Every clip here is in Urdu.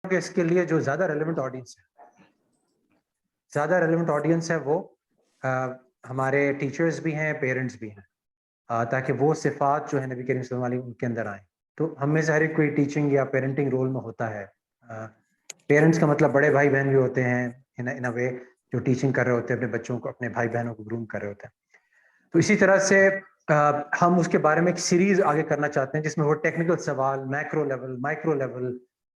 کہ اس کے لیے جو زیادہ ریلیونٹ آڈینس ہے وہ ہمارے ٹیچرز بھی ہیں، پیرنٹس بھی ہیں، تاکہ وہ صفات جو ہے نبی کریم صلی اللہ علیہ وسلم ان کے اندر آئیں. تو ہم میں سے ہر ایک کوئی ٹیچنگ یا پیرنٹنگ رول میں ہوتا ہے. پیرنٹس کا مطلب بڑے بھائی بہن بھی ہوتے ہیں ان اے وے، جو ٹیچنگ کر رہے ہوتے ہیں اپنے بچوں کو، اپنے بھائی بہنوں کو گروم کر رہے ہوتے ہیں. تو اسی طرح سے ہم اس کے بارے میں ایک سیریز آگے کرنا چاہتے ہیں جس میں وہ ٹیکنیکل سوال، macro level, micro level,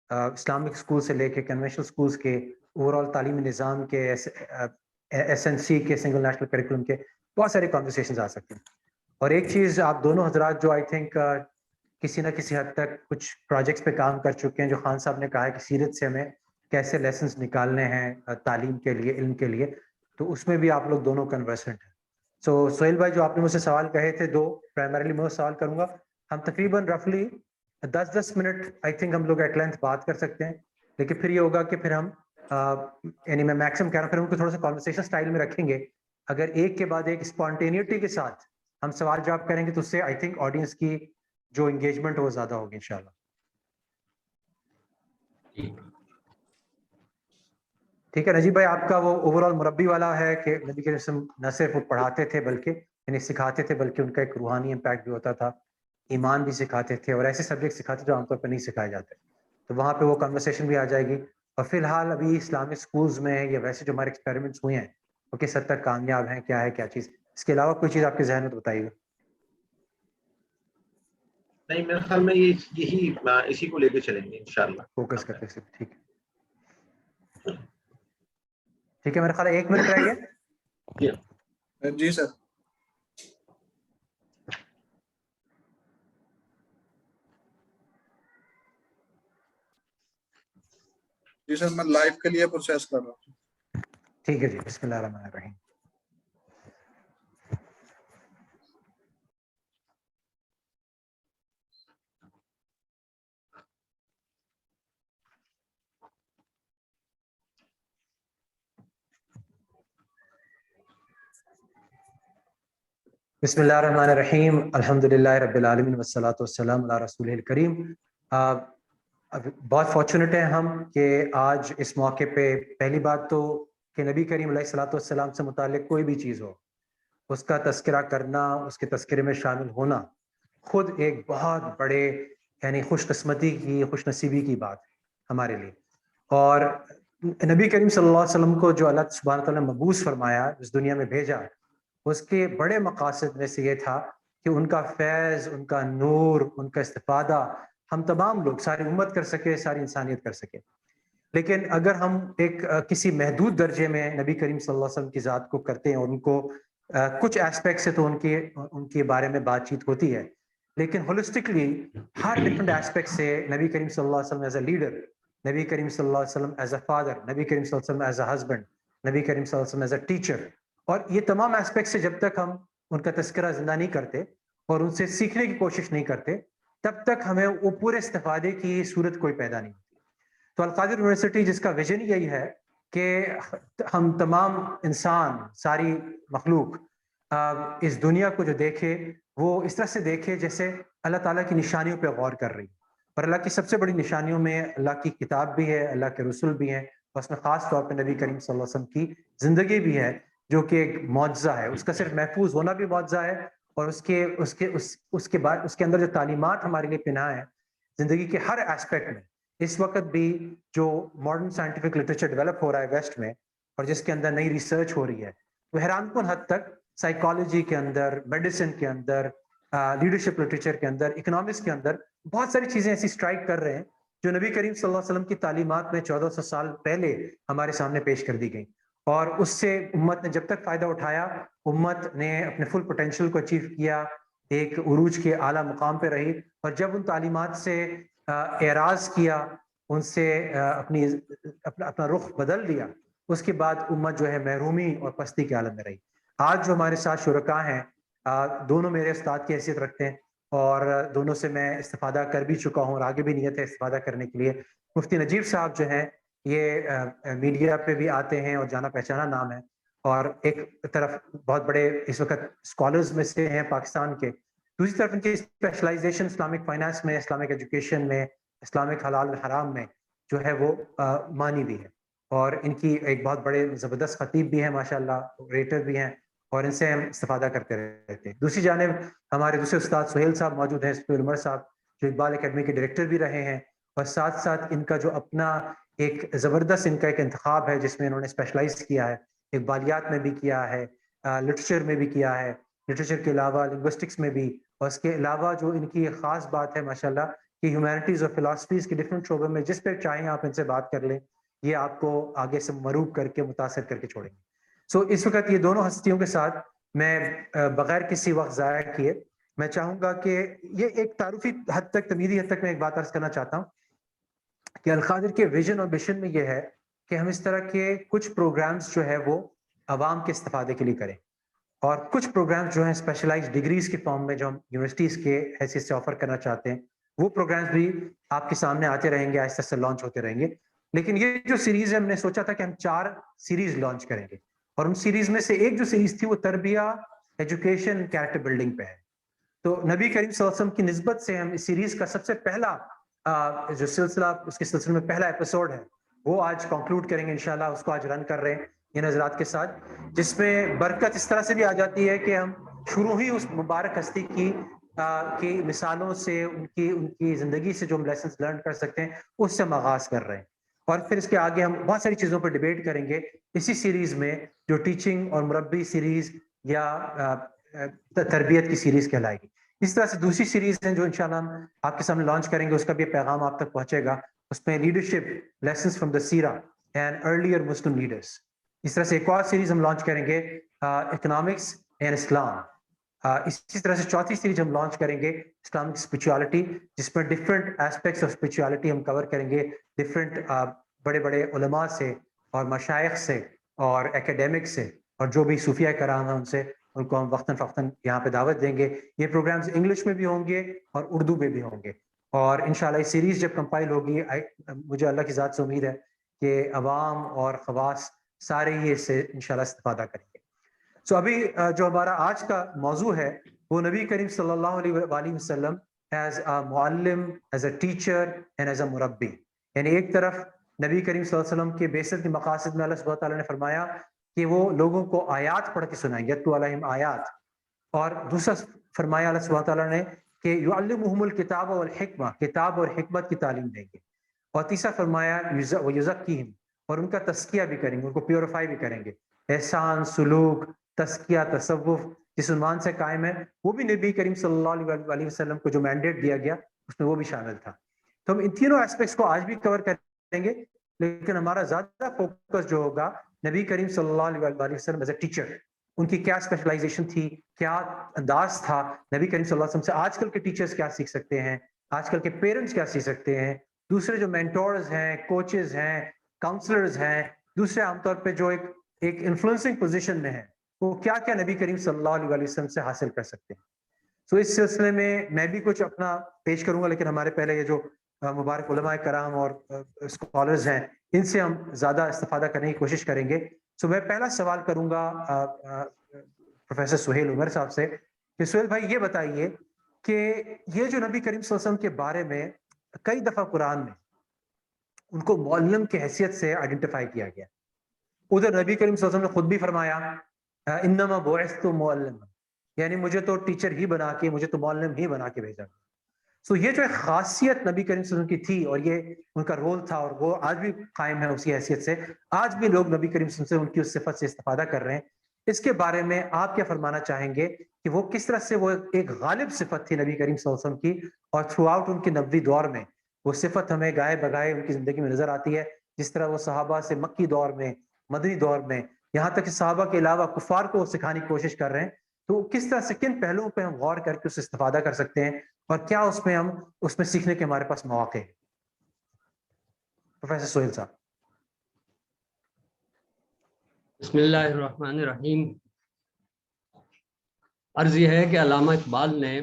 Islamic school سے لے کے کنونشنل اسکولس کے اوور آل تعلیمی نظام کے، ایس این سی کے، سنگل نیشنل کریکولم کے بہت سارے کانورسیشنز آ سکتے ہیں. اور ایک چیز آپ دونوں حضرات جو آئی تھنک کسی نہ کسی حد تک کچھ پروجیکٹس پہ کام کر چکے ہیں، جو خان صاحب نے کہا ہے کہ سیرت سے ہمیں کیسے لیسنس نکالنے ہیں تعلیم کے لیے، علم کے لیے، تو اس میں بھی آپ لوگ دونوں کنورسنٹ ہیں. سو سہیل بھائی جو آپ نے مجھ سے سوال کہے تھے، دو پرائمریلی میں سوال کروں گا. ہم تقریباً رفلی 10 منٹ آئی تھنک ہم لوگ ایٹ لینتھ بات کر سکتے ہیں، لیکن پھر یہ ہوگا کہ پھر ہم یعنی میں میکسیمم کہہ رہا ہوں پھر ہم کو تھوڑا سا کانورسیشن اسٹائل میں رکھیں گے. اگر ایک کے بعد ایک اسپونٹینیٹی کے ساتھ ہم سوال جواب کریں گے تو اس سے آئی تھنک آڈینس کی جو انگیجمنٹ وہ زیادہ ہوگی انشاءاللہ. ٹھیک ہے نجیب بھائی، آپ کا وہ اوور آل مربی والا ہے کہ نبی کے رسم نہ صرف وہ پڑھاتے تھے بلکہ یعنی سکھاتے تھے، بلکہ ان کا ایک روحانی امپیکٹ بھی ہوتا تھا، ایمان بھی سکھاتے تھے اور ایسے سبجیکٹ سکھاتے جو عام طور پہ نہیں سکھائے جاتے. تو وہاں پہ وہ کنورسیشن بھی آ جائے گی. اور فی الحال ابھی اسلامک اسکولز میں یا ویسے جو ہمارے ایکسپیریمنٹس ہوئے ہیں وہ کس حد تک کامیاب ہیں، کیا ہے کیا چیز، اس کے علاوہ کوئی چیز آپ کے ذہن میں تو بتائیے گا. نہیں، میرے خیال میں یہی اسی کو لے کے چلیں گے انشاءاللہ، فوکس کرتے ہیں. ٹھیک ہے، ٹھیک ہے، میرا خیال ہے 1 منٹ رہ گیا. جی سر. جی سر، میں لائیو کے لیے پروسیس کر رہا ہوں. ٹھیک ہے جی، بسم اللہ الرحمن الرحیم. بسم اللہ الرحمن الرحیم. الحمدللہ رب العالمین والصلاۃ والسلام علی رسول الکریم. بہت فارچونیٹ ہیں ہم کہ آج اس موقع پہ پہلی بات تو کہ نبی کریم علیہ الصلاۃ والسلام سے متعلق کوئی بھی چیز ہو، اس کا تذکرہ کرنا، اس کے تذکرے میں شامل ہونا خود ایک بہت بڑے یعنی خوش قسمتی کی، خوش نصیبی کی بات ہے ہمارے لیے. اور نبی کریم صلی اللہ علیہ وسلم کو جو اللہ سبحانہ تعالیٰ نے مبعوث فرمایا، اس دنیا میں بھیجا، اس کے بڑے مقاصد میں سے یہ تھا کہ ان کا فیض، ان کا نور، ان کا استفادہ ہم تمام لوگ، ساری امت کر سکے، ساری انسانیت کر سکے. لیکن اگر ہم ایک کسی محدود درجے میں نبی کریم صلی اللہ علیہ وسلم کی ذات کو کرتے ہیں اور ان کو کچھ ایسپیکٹ سے تو ان کے بارے میں بات چیت ہوتی ہے، لیکن ہولسٹکلی ہر ڈفرنٹ ایسپیکٹ سے نبی کریم صلی اللہ علیہ وسلم ایز اے لیڈر، نبی کریم صلی اللہ علیہ وسلم ایز اے فادر، نبی کریم صلی اللہ علیہ وسلم ایز اے ہسبینڈ، نبی کریم صلی اللہ علیہ وسلم ایز اے ٹیچر، اور یہ تمام ایسپیکٹ سے جب تک ہم ان کا تذکرہ زندہ نہیں کرتے اور ان سے سیکھنے کی کوشش نہیں کرتے، تب تک ہمیں وہ پورے استفادے کی صورت کوئی پیدا نہیں ہوتی. تو القادر یونیورسٹی جس کا ویژن یہی ہے کہ ہم تمام انسان، ساری مخلوق اس دنیا کو جو دیکھے وہ اس طرح سے دیکھے جیسے اللہ تعالیٰ کی نشانیوں پہ غور کر رہی. اور اللہ کی سب سے بڑی نشانیوں میں اللہ کی کتاب بھی ہے، اللہ کے رسول بھی ہیں، اور اس میں خاص طور پہ نبی کریم صلی اللہ علیہ وسلم کی زندگی بھی ہے جو کہ ایک معجزہ ہے. اس کا صرف محفوظ ہونا بھی معجزہ ہے، اور اس کے بعد اس کے اندر جو تعلیمات ہمارے لیے پنہاں ہیں زندگی کے ہر ایسپیکٹ میں. اس وقت بھی جو ماڈرن سائنٹیفک لٹریچر ڈیولپ ہو رہا ہے ویسٹ میں، اور جس کے اندر نئی ریسرچ ہو رہی ہے، وہ حیران کن حد تک سائیکالوجی کے اندر، میڈیسن کے اندر، لیڈرشپ لٹریچر کے اندر، اکنامکس کے اندر بہت ساری چیزیں ایسی اسٹرائک کر رہے ہیں جو نبی کریم صلی اللہ علیہ وسلم کی تعلیمات میں 1400 سال پہلے ہمارے سامنے پیش کر دی گئیں. اور اس سے امت نے جب تک فائدہ اٹھایا، امت نے اپنے فل پوٹینشیل کو اچیو کیا، ایک عروج کے اعلیٰ مقام پہ رہی. اور جب ان تعلیمات سے اعراض کیا، ان سے اپنا رخ بدل دیا، اس کے بعد امت جو ہے محرومی اور پستی کے عالم میں رہی. آج جو ہمارے ساتھ شرکاء ہیں، دونوں میرے استاد کی حیثیت رکھتے ہیں اور دونوں سے میں استفادہ کر بھی چکا ہوں اور آگے بھی نیت ہے استفادہ کرنے کے لیے. مفتی نجیب صاحب جو ہیں یہ میڈیا پہ بھی آتے ہیں اور جانا پہچانا نام ہے، اور ایک طرف بہت بڑے اس وقت اسکالرز میں سے ہیں پاکستان کے، دوسری طرف ان کی اسپیشلائزیشن اسلامک فائنانس میں، اسلامک ایجوکیشن میں، اسلامک حلال حرام میں. جو ہے وہ مانی بھی ہے، اور ان کی ایک بہت بڑے زبردست خطیب بھی ہیں ماشاءاللہ، ریٹر بھی ہیں، اور ان سے ہم استفادہ کرتے رہتے ہیں۔ دوسری جانب ہمارے دوسرے استاد سہیل صاحب موجود ہیں، سہیل عمر صاحب، جو اقبال اکیڈمی کے ڈائریکٹر بھی رہے ہیں، اور ساتھ ساتھ ان کا جو اپنا ایک زبردست ان کا ایک انتخاب ہے جس میں انہوں نے اسپیشلائز کیا ہے، اقبالیات میں بھی کیا ہے، لٹریچر میں بھی کیا ہے، لٹریچر کے علاوہ لنگوسٹکس میں بھی، اور اس کے علاوہ جو ان کی ایک خاص بات ہے ماشاءاللہ کہ ہیومینٹیز اور فلاسفیز کے ڈفرینٹ شعبوں میں جس پہ چاہیں آپ ان سے بات کر لیں، یہ آپ کو آگے سے مروب کر کے متاثر کر کے چھوڑیں گے۔ سو اس وقت یہ دونوں ہستیوں کے ساتھ میں بغیر کسی وقت ضائع کیے میں چاہوں گا کہ یہ ایک تعارفی حد تک، تمیری حد تک میں ایک بات عرض کرنا چاہتا ہوں کہ القادر کے ویژن اور مشن میں یہ ہے کہ ہم اس طرح کے کچھ پروگرامز جو ہے وہ عوام کے استفادے کے لیے کریں، اور کچھ پروگرامز جو ہیں اسپیشلائز ڈگریز کے فارم میں جو ہم یونیورسٹیز کے حیثیت سے آفر کرنا چاہتے ہیں، وہ پروگرامز بھی آپ کے سامنے آتے رہیں گے، آہستہ آہستہ لانچ ہوتے رہیں گے۔ لیکن یہ جو سیریز ہے، ہم نے سوچا تھا کہ ہم 4 سیریز لانچ کریں گے، اور ان سیریز میں سے ایک جو سیریز تھی وہ تربیہ، ایجوکیشن، کیریکٹر بلڈنگ پہ ہے۔ تو نبی کریم صلی اللہ علیہ وسلم کی نسبت سے ہم اس سیریز کا سب سے پہلا جو سلسلہ، اس کے سلسلے میں پہلا ایپیسوڈ ہے وہ آج کنکلوڈ کریں گے انشاءاللہ، اس کو آج رن کر رہے ہیں ان حضرات کے ساتھ، جس میں برکت اس طرح سے بھی آ جاتی ہے کہ ہم شروع ہی اس مبارک ہستی کی مثالوں سے، ان کی زندگی سے جو ہم لیسنز لرن کر سکتے ہیں اس سے ہم آغاز کر رہے ہیں، اور پھر اس کے آگے ہم بہت ساری چیزوں پر ڈیبیٹ کریں گے اسی سیریز میں، جو ٹیچنگ اور مربی سیریز یا تربیت کی سیریز کہلائے گی۔ اس طرح سے دوسری سیریز ہیں جو انشاءاللہ ہم آپ کے سامنے لانچ کریں گے، اس کا بھی پیغام آپ تک پہنچے گا، اس میں لیڈرشپ لیسنز فرام دا سیرہ اینڈ ارلیئر مسلم لیڈرز۔ اس طرح سے ایک اور سیریز ہم لانچ کریں گے اکنامکس اینڈ اسلام۔ اسی طرح سے چوتھی سیریز ہم لانچ کریں گے اسلامک اسپرچوالٹی، جس میں ڈفرینٹ ایسپیکٹس آف اسپرچوالٹی ہم کور کریں گے، ڈفرینٹ بڑے بڑے علماء سے اور مشائخ سے اور اکیڈمک سے، اور جو بھی صوفیہ کرام ہیں ان کو ہم وقتاً فوقتاً یہاں پہ دعوت دیں گے۔ یہ پروگرامز انگلش میں بھی ہوں گے اور اردو میں بھی ہوں گے، اور انشاءاللہ یہ سیریز جب کمپائل ہوگی، مجھے اللہ کی ذات سے امید ہے کہ عوام اور خواص سارے ہی اس سے انشاءاللہ استفادہ کریں گے۔ سو ابھی جو ہمارا آج کا موضوع ہے وہ نبی کریم صلی اللہ علیہ وآلہ وسلم ایز اے معلم، as a teacher and as a مربی، یعنی ایک طرف نبی کریم صلی اللہ علیہ وسلم کے بعثت کے مقاصد میں اللہ سبحانہ تعالیٰ نے فرمایا کہ وہ لوگوں کو آیات پڑھ کے سنائیں، یتلو علیہم آیات، اور دوسرا فرمایا اللہ سبحانہ تعالیٰ نے کہ یعلمہم الکتاب والحکمہ، کتاب اور حکمت کی تعلیم دیں گے، اور تیسرا فرمایا ویزکیہم، اور ان کا تزکیہ بھی کریں گے، ان کو پیوریفائی بھی کریں گے۔ احسان، سلوک، تزکیہ، تصوف جس عنوان سے قائم ہے، وہ بھی نبی کریم صلی اللہ علیہ وسلم کو جو مینڈیٹ دیا گیا اس میں وہ بھی شامل تھا۔ تو ہم ان تینوں ایسپیکٹس کو آج بھی کور کریں گے، لیکن ہمارا زیادہ فوکس جو ہوگا نبی کریم صلی اللہ علیہ وسلم ایز اے ٹیچر، ان کی کیا اسپیشلائزیشن تھی، کیا انداز تھا نبی کریم صلی اللہ علیہ وسلم سے، آج کل کے ٹیچرز کیا سیکھ سکتے ہیں، آج کل کے پیرنٹس کیا سیکھ سکتے ہیں، دوسرے جو مینٹورز ہیں، کوچز ہیں، کاؤنسلرز ہیں، دوسرے عام طور پہ جو ایک انفلوئنسنگ پوزیشن میں ہیں، وہ کیا کیا نبی کریم صلی اللہ علیہ وسلم سے حاصل کر سکتے ہیں۔ تو اس سلسلے میں بھی کچھ اپنا پیش کروں گا، لیکن ہمارے پہلے یہ جو مبارک علماء کرام اور اسکالرز ہیں ان سے ہم زیادہ استفادہ کرنے کی کوشش کریں گے۔ سو میں پہلا سوال کروں گا پروفیسر سہیل عمر صاحب سے کہ سہیل بھائی یہ بتائیے کہ یہ جو نبی کریم صلی اللہ علیہ وسلم کے بارے میں کئی دفعہ قرآن میں ان کو معلم کی حیثیت سے آئیڈینٹیفائی کیا گیا، ادھر نبی کریم صلی اللہ علیہ وسلم نے خود بھی فرمایا انما بعثت معلما، یعنی مجھے تو ٹیچر ہی بنا کے، مجھے تو معلم ہی بنا کے بھیجا۔ سو یہ جو ایک خاصیت نبی کریم صلی اللہ علیہ وسلم کی تھی اور یہ ان کا رول تھا، اور وہ آج بھی قائم ہے اسی حیثیت سے، آج بھی لوگ نبی کریم صلی اللہ علیہ وسلم سے ان کی اس صفت سے استفادہ کر رہے ہیں۔ اس کے بارے میں آپ کیا فرمانا چاہیں گے کہ وہ کس طرح سے وہ ایک غالب صفت تھی نبی کریم صلی اللہ علیہ وسلم کی، اور تھرو آؤٹ ان کے نبوی دور میں وہ صفت ہمیں گائے بگائے ان کی زندگی میں نظر آتی ہے، جس طرح وہ صحابہ سے مکی دور میں، مدنی دور میں، یہاں تک کہ صحابہ کے علاوہ کفار کو سکھانے کی کوشش کر رہے ہیں۔ تو کس طرح سے کن پہلوؤں پہ ہم غور کر کے اس سے استفادہ کر سکتے ہیں، اور کیا اس میں سیکھنے کے ہمارے پاس مواقع ہیں؟ پروفیسر سہیل صاحب۔ بسم اللہ الرحمن الرحیم۔ عرض یہ ہے کہ علامہ اقبال نے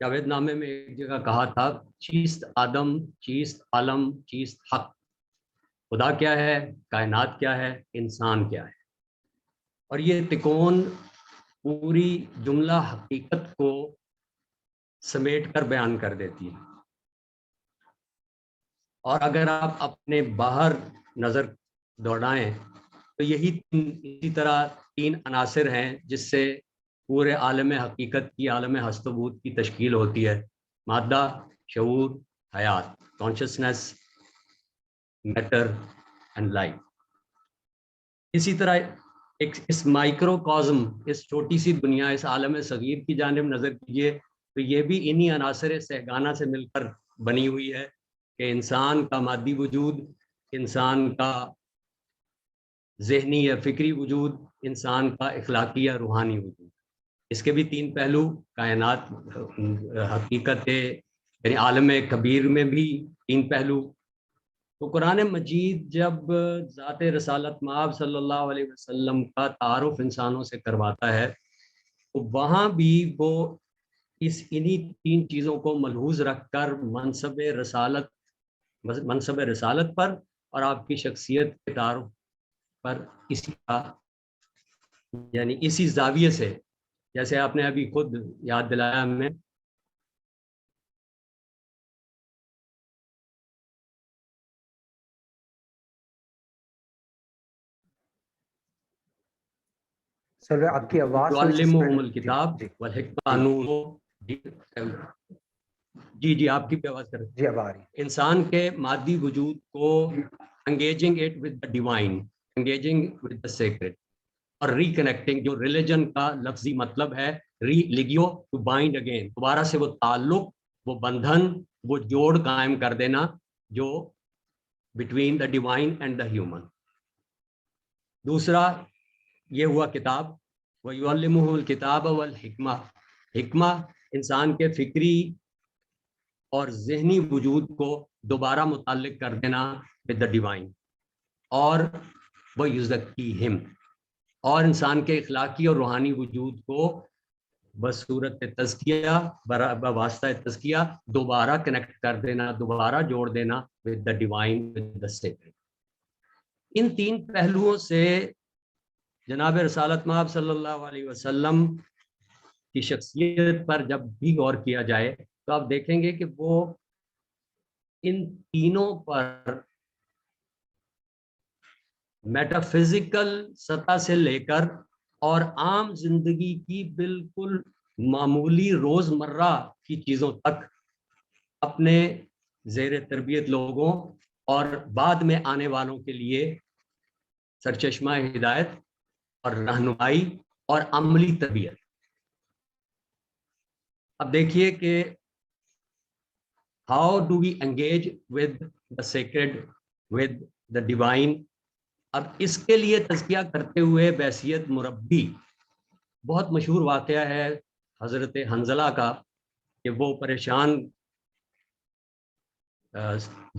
جاوید نامے میں ایک جگہ کہا تھا، چیست آدم، چیست عالم، چیست حق، خدا کیا ہے، کائنات کیا ہے، انسان کیا ہے، اور یہ تکون پوری جملہ حقیقت کو سمیٹ کر بیان کر دیتی ہے۔ اور اگر آپ اپنے باہر نظر دوڑائیں تو یہی اسی طرح 3 عناصر ہیں جس سے پورے عالم حقیقت کی، عالم ہست و بود کی تشکیل ہوتی ہے: مادہ، شعور، حیات، کانشسنس، میٹر اینڈ لائف. اسی طرح اس مائکرو کازم، اس چھوٹی سی دنیا، اس عالم صغیر کی جانب نظر کیجیے تو یہ بھی انہی عناصر سہگانہ سے مل کر بنی ہوئی ہے کہ انسان کا مادی وجود، انسان کا ذہنی یا فکری وجود، انسان کا اخلاقی یا روحانی وجود. اس کے بھی 3 پہلو: کائنات، حقیقت یعنی عالم کبیر میں بھی 3 پہلو. تو قرآن مجید جب ذات رسالت مآب صلی اللہ علیہ وسلم کا تعارف انسانوں سے کرواتا ہے تو وہاں بھی وہ انہی 3 چیزوں کو ملحوظ رکھ کر منصب رسالت پر اور آپ کی شخصیت کے تعارف پر اسی زاویے سے، جیسے آپ نے ابھی خود یاد دلایا ہمیں، سر آپ کی آواز يعلمهم الکتاب والحکمہ. جی آپ کی آواز کر جی اب آ رہی. انسان کے مادی وجود کو engaging it with the divine, engaging with the sacred, اور ریکنیکٹنگ، جو ریلیجن کا لفظی مطلب ہے ری لیگیو، ٹو بائنڈ اگین، دوبارہ سے وہ تعلق، وہ بندھن، وہ جوڑ قائم کر دینا جو between the divine and the human. دوسرا یہ ہوا کتاب، وَيُعَلِّمُهُ الْكِتَابَ وَالْحِکْمَةَ. حکمہ انسان کے فکری اور ذہنی وجود کو دوبارہ متعلق کر دینا with the divine، اور وَيُزَكِّيهِمْ، اور انسان کے اخلاقی اور روحانی وجود کو بصورت تزکیہ، بواسطہ تزکیہ دوبارہ کنیکٹ کر دینا، دوبارہ جوڑ دینا with the divine، with the sacred. ان 3 پہلوؤں سے جناب رسالت مآب صلی اللہ علیہ وسلم کی شخصیت پر جب بھی غور کیا جائے تو آپ دیکھیں گے کہ وہ ان تینوں پر میٹا فزیکل سطح سے لے کر اور عام زندگی کی بالکل معمولی روزمرہ کی چیزوں تک اپنے زیر تربیت لوگوں اور بعد میں آنے والوں کے لیے سرچشمہ ہدایت اور رہنمائی اور عملی تربیت. اب دیکھیے کہ how do we engage with the sacred, with the divine. اب اس کے لیے تزکیہ کرتے ہوئے بحیثیت مربی بہت مشہور واقعہ ہے حضرت حنظلہ کا کہ وہ پریشان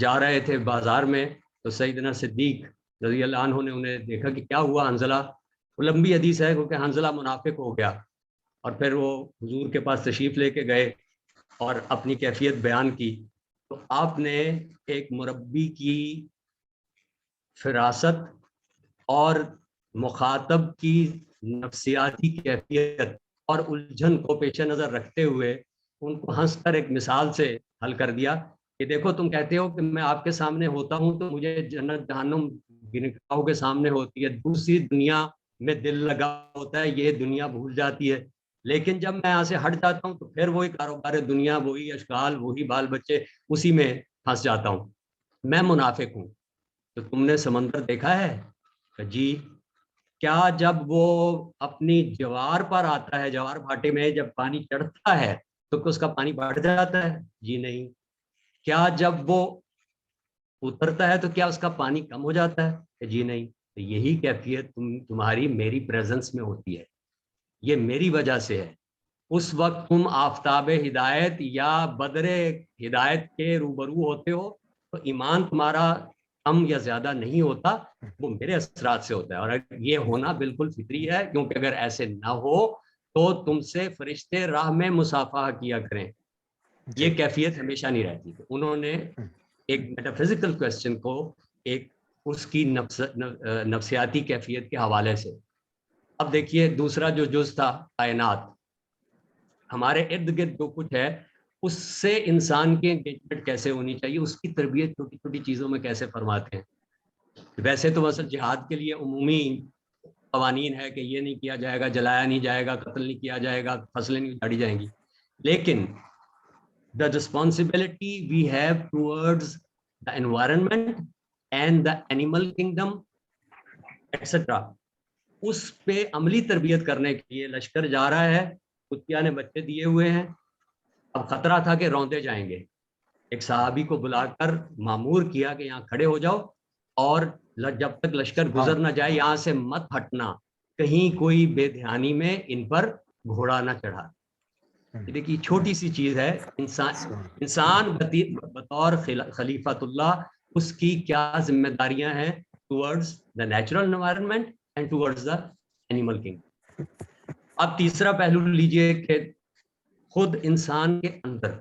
جا رہے تھے بازار میں تو سیدنا صدیق رضی اللہ عنہ نے انہیں دیکھا کہ کیا ہوا حنظلہ. وہ لمبی حدیث ہے کیونکہ حنظلہ منافق ہو گیا، اور پھر وہ حضور کے پاس تشریف لے کے گئے اور اپنی کیفیت بیان کی. تو آپ نے ایک مربی کی فراست اور مخاطب کی نفسیاتی کیفیت اور الجھن کو پیش نظر رکھتے ہوئے ان کو ہنس کر ایک مثال سے حل کر دیا کہ دیکھو تم کہتے ہو کہ میں آپ کے سامنے ہوتا ہوں تو مجھے جنت جہنم گناہوں کے سامنے ہوتی ہے، دوسری دنیا میں دل لگا ہوتا ہے، یہ دنیا بھول جاتی ہے، لیکن جب میں یہاں سے ہٹ جاتا ہوں تو پھر وہی کاروبار دنیا، وہی اشغال، وہی بال بچے، اسی میں پھنس جاتا ہوں، میں منافق ہوں. تو تم نے سمندر دیکھا ہے؟ جی. کیا جب وہ اپنی جوار پر آتا ہے، جوار بھاٹے میں جب پانی چڑھتا ہے تو اس کا پانی بڑھ جاتا ہے؟ جی نہیں. کیا جب وہ اترتا ہے تو کیا اس کا پانی کم ہو جاتا ہے؟ جی نہیں. تو یہی کیفیت تمہاری میری پریزنس میں ہوتی ہے، یہ میری وجہ سے ہے. اس وقت تم آفتاب ہدایت یا بدر ہدایت کے روبرو ہوتے ہو تو ایمان تمہارا کم یا زیادہ نہیں ہوتا، وہ میرے اثرات سے ہوتا ہے. اور یہ ہونا بالکل فطری ہے، کیونکہ اگر ایسے نہ ہو تو تم سے فرشتے راہ میں مصافحہ کیا کریں. یہ کیفیت ہمیشہ نہیں رہتی. انہوں نے ایک میٹا فزیکل کویسچن کو ایک اس کی نفسیاتی کیفیت کے حوالے سے. اب دیکھیے دوسرا جو جز تھا کائنات، ہمارے ارد گرد جو کچھ ہے اس سے انسان کی انگیجمنٹ کیسے ہونی چاہیے، اس کی تربیت چھوٹی چھوٹی چیزوں میں کیسے فرماتے ہیں. ویسے تو مثلا جہاد کے لیے عمومی قوانین ہے کہ یہ نہیں کیا جائے گا، جلایا نہیں جائے گا، قتل نہیں کیا جائے گا، فصلیں نہیں اجاڑی جائیں گی، لیکن the responsibility we have towards the environment and the animal kingdom etc. اس پہ عملی تربیت کرنے کے لیے لشکر جا رہا ہے. کتیا نے بچے دیے ہوئے ہیں، اب خطرہ تھا کہ روندے جائیں گے. ایک صحابی کو بلا کر مامور کیا کہ یہاں کھڑے ہو جاؤ اور جب تک لشکر گزر نہ جائے یہاں سے مت ہٹنا، کہیں کوئی بے دھیانی میں ان پر گھوڑا نہ چڑھا. دیکھیے چھوٹی سی چیز ہے. انسان بطور خلیفۃ اللہ اس کی کیا ذمہ داریاں ہیں towards the natural environment and towards the animal kingdom. اب تیسرا پہلو لیجئے کہ خود انسان کے اندر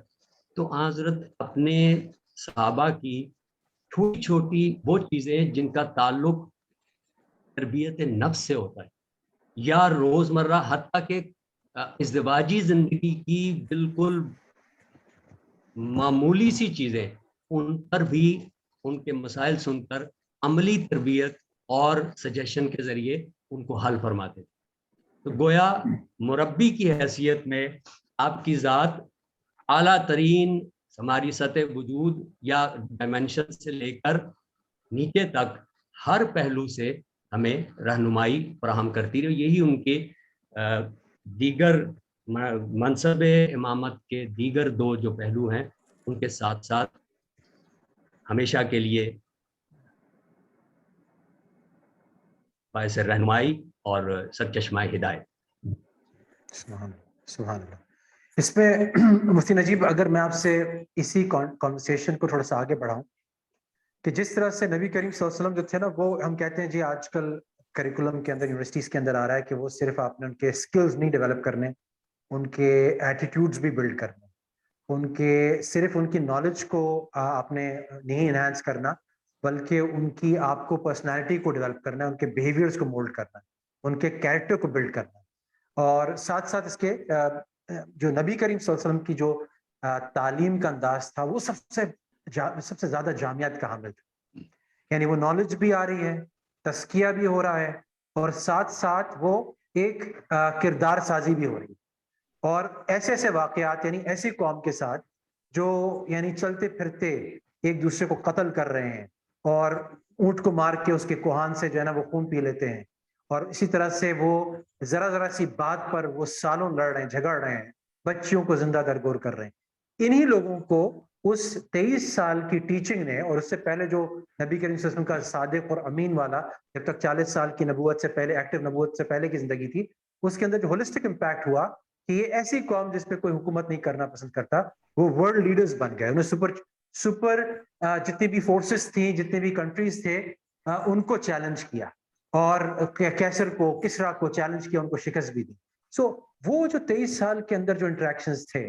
تو حضرت اپنے صحابہ کی چھوٹی چھوٹی وہ چیزیں جن کا تعلق تربیت نفس سے ہوتا ہے یا روزمرہ حتیٰ کہ ازدواجی زندگی کی بالکل معمولی سی چیزیں، ان پر بھی ان کے مسائل سن کر عملی تربیت اور سجیشن کے ذریعے ان کو حل فرماتے. تو گویا مربی کی حیثیت میں آپ کی ذات اعلیٰ ترین ہماری سطح وجود یا ڈائمینشن سے لے کر نیچے تک ہر پہلو سے ہمیں رہنمائی فراہم کرتی رہی. یہی ان کے دیگر منصب امامت کے دیگر دو جو پہلو ہیں ان کے ساتھ ساتھ ہمیشہ کے لیے باعث رہنمائی اور سرچشمہ ہدایت. سبحان اللہ. اس پہ مفتی نجیب اگر میں آپ سے اسی کانورسیشن کو تھوڑا سا آگے بڑھاؤں کہ جس طرح سے نبی کریم صلی اللہ علیہ وسلم جو تھے نا، وہ ہم کہتے ہیں جی آج کل کریکولم کے اندر یونیورسٹیز کے اندر آ رہا ہے کہ وہ صرف آپ نے ان کے سکلز نہیں ڈیولپ کرنے، ان کے ایٹیٹیوڈز بھی بلڈ کرنے، ان کے صرف ان کی نالج کو آپ نے نہیں انہینس کرنا بلکہ ان کی آپ کو پرسنالٹی کو ڈیولپ کرنا ہے، ان کے بیہیویئرز کو مولڈ کرنا ہے، ان کے کیریکٹر کو بلڈ کرنا ہے. اور ساتھ ساتھ اس کے جو نبی کریم صلی اللہ علیہ وسلم کی جو تعلیم کا انداز تھا وہ سب سے زیادہ جامعیت کا حامل تھا. یعنی وہ نالج بھی آ رہی ہے، تزکیہ بھی ہو رہا ہے، اور ساتھ ساتھ وہ ایک کردار سازی بھی ہو رہی ہے. اور ایسے ایسے واقعات یعنی ایسی قوم کے ساتھ جو یعنی چلتے پھرتے ایک دوسرے کو قتل کر رہے ہیں اور اونٹ کو مار کے اس کے کوہان سے جو ہے نا وہ خون پی لیتے ہیں، اور اسی طرح سے وہ ذرا سی بات پر وہ سالوں لڑ رہے ہیں، جھگڑ رہے ہیں، بچیوں کو زندہ درگور کر رہے ہیں. انہی لوگوں کو اس 23 سال کی ٹیچنگ نے، اور اس سے پہلے جو نبی کریم صلی اللہ علیہ وسلم کا صادق اور امین والا جب تک 40 سال کی نبوت سے پہلے، ایکٹیو نبوت سے پہلے کی زندگی تھی، اس کے اندر جو ہولسٹک امپیکٹ ہوا کہ یہ ایسی قوم جس پہ کوئی حکومت نہیں کرنا پسند کرتا، وہ ورلڈ لیڈرز بن گئے. انہیں سپر جتنی بھی فورسز تھیں، جتنے بھی کنٹریز تھے، ان کو چیلنج کیا، اور کیسر کو، کسرا کو چیلنج کیا، ان کو شکست بھی دی. سو وہ جو 23 سال کے اندر جو انٹریکشنز تھے،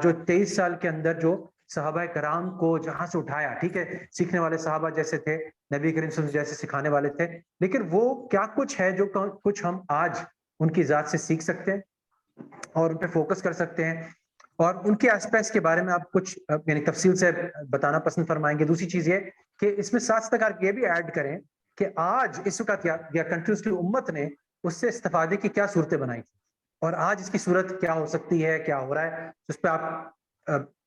جو 23 سال کے اندر جو صحابہ کرام کو جہاں سے اٹھایا، ٹھیک ہے سیکھنے والے صحابہ جیسے تھے، نبی کریم صلی اللہ علیہ وسلم جیسے سکھانے والے تھے، لیکن وہ کیا کچھ ہے جو کچھ ہم آج ان کی ذات سے سیکھ سکتے ہیں اور ان پہ فوکس کر سکتے ہیں، اور ان کے ایسپیکٹس کے بارے میں آپ کچھ یعنی تفصیل سے بتانا پسند فرمائیں گے. دوسری چیز یہ کہ اس میں ساتھ ساتھ یہ بھی ایڈ کریں کہ آج اس وقت یا کنٹریز کی امت نے اس سے استفادے کی کیا صورتیں بنائی تھی، اور آج اس کی صورت کیا ہو سکتی ہے، کیا ہو رہا ہے. اس پہ آپ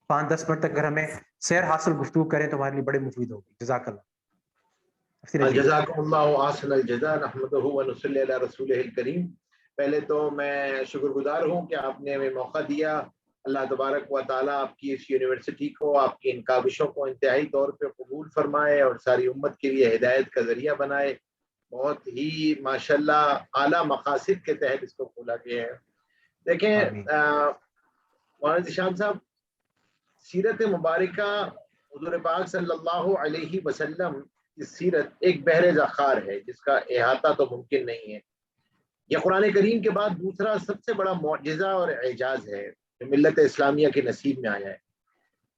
5-10 منٹ تک اگر ہمیں سیر حاصل گفتگو کریں تو ہمارے لیے بڑے مفید ہوگی. جزاک اللہ. جزاکم اللہ احسن الجزاء، نحمدہ و نصلی علی رسولہ الکریم. پہلے تو میں شکر گزار ہوں کہ آپ نے ہمیں موقع دیا. اللہ تبارک و تعالیٰ آپ کی اس یونیورسٹی کو، آپ کی ان کاوشوں کو انتہائی طور پہ قبول فرمائے اور ساری امت کے لیے ہدایت کا ذریعہ بنائے. بہت ہی ماشاءاللہ اعلیٰ مقاصد کے تحت اس کو کھولا گیا ہے. دیکھیں مولانا ذیشان صاحب، سیرت مبارکہ حضور پاک صلی اللہ علیہ وسلم کی سیرت ایک بحر ذخار ہے جس کا احاطہ تو ممکن نہیں ہے. یہ قرآن کریم کے بعد دوسرا سب سے بڑا معجزہ اور اعجاز ہے جو ملت اسلامیہ کے نصیب میں آیا ہے.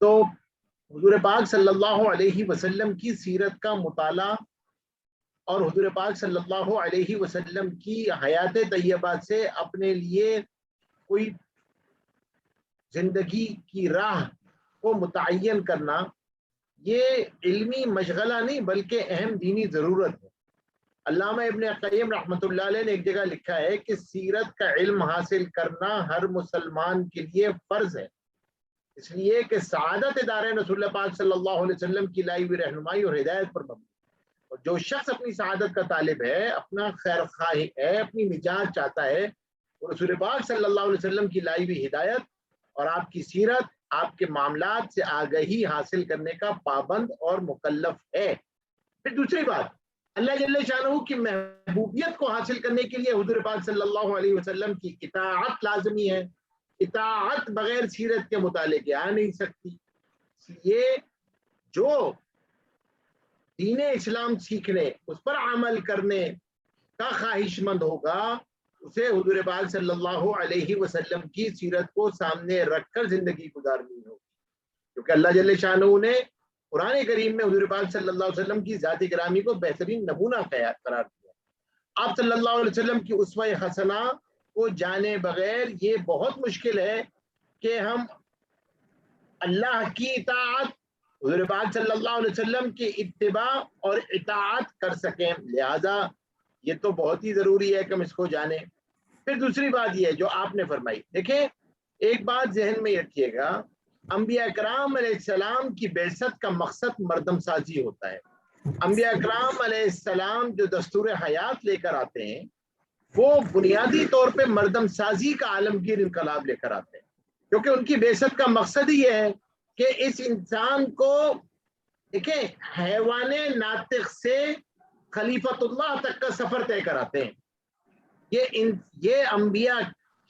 تو حضور پاک صلی اللہ علیہ وسلم کی سیرت کا مطالعہ اور حضور پاک صلی اللہ علیہ وسلم کی حیات طیبہ سے اپنے لیے کوئی زندگی کی راہ کو متعین کرنا یہ علمی مشغلہ نہیں بلکہ اہم دینی ضرورت ہے۔ علامہ ابن قیم رحمۃ اللہ علیہ نے ایک جگہ لکھا ہے کہ سیرت کا علم حاصل کرنا ہر مسلمان کے لیے فرض ہے، اس لیے کہ سعادت دار رسول اللہ پاک صلی اللہ علیہ وسلم کی لائی ہوئی رہنمائی اور ہدایت پر مبنی ہے۔ اور جو شخص اپنی سعادت کا طالب ہے، اپنا خیر خواہ ہے، اپنی نجات چاہتا ہے، وہ رسول پاک صلی اللہ علیہ وسلم کی لائی ہوئی ہدایت اور آپ کی سیرت، آپ کے معاملات سے آگہی حاصل کرنے کا پابند اور مکلف ہے۔ پھر دوسری بات، اللہ جل شانہ کی محبوبیت کو حاصل کرنے کے لیے حضور پاک صلی اللہ علیہ وسلم کی اطاعت لازمی ہے۔ اطاعت بغیر سیرت کے مطالعے کے آ نہیں سکتی۔ یہ جو دین اسلام سیکھنے، اس پر عمل کرنے کا خواہش مند ہوگا، اسے حضور پاک صلی اللہ علیہ وسلم کی سیرت کو سامنے رکھ کر زندگی گزارنی ہوگی، کیونکہ اللہ جل شانہ نے قرآن کریم میں حضور پاک صلی اللہ علیہ وسلم کی ذات گرامی کو بہترین نمونہ قرار دیا۔ آپ صلی اللہ علیہ وسلم کی اسوہ حسنہ کو جانے بغیر یہ بہت مشکل ہے کہ ہم اللہ کی اطاعت، حضور پاک صلی اللہ علیہ وسلم کی اتباع اور اطاعت کر سکیں، لہذا یہ تو بہت ہی ضروری ہے کہ ہم اس کو جانیں۔ پھر دوسری بات یہ ہے جو آپ نے فرمائی، دیکھیں ایک بات ذہن میں رکھیے گا، انبیاء کرام علیہ السلام کی بعثت کا مقصد مردم سازی ہوتا ہے۔ انبیاء کرام علیہ السلام جو دستور حیات لے کر آتے ہیں وہ بنیادی طور پہ مردم سازی کا عالمگیر انقلاب لے کر آتے ہیں، کیونکہ ان کی بعثت کا مقصد ہی ہے کہ اس انسان کو، دیکھیں حیوان ناطق سے خلیفۃ اللہ تک کا سفر طے کراتے ہیں۔ یہ انبیاء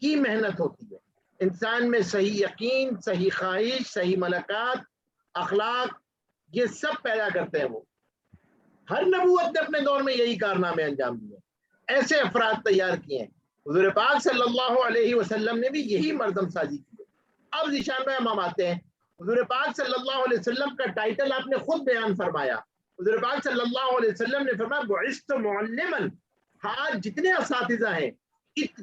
کی محنت ہوتی ہے، انسان میں صحیح یقین، صحیح خواہش، صحیح ملکات، اخلاق، یہ سب پیدا کرتے ہیں۔ وہ ہر نبوت نے اپنے دور میں یہی کارنامے انجام دیے، ایسے افراد تیار کیے ہیں۔ حضور پاک صلی اللہ علیہ وسلم نے بھی یہی مردم سازی کی ہے۔ اب ذیشان بھائی ہم آتے ہیں، حضور پاک صلی اللہ علیہ وسلم کا ٹائٹل آپ نے خود بیان فرمایا۔ حضور پاک صلی اللہ علیہ وسلم نے فرمایا بعثت معلما، آج جتنے اساتذہ ہیں،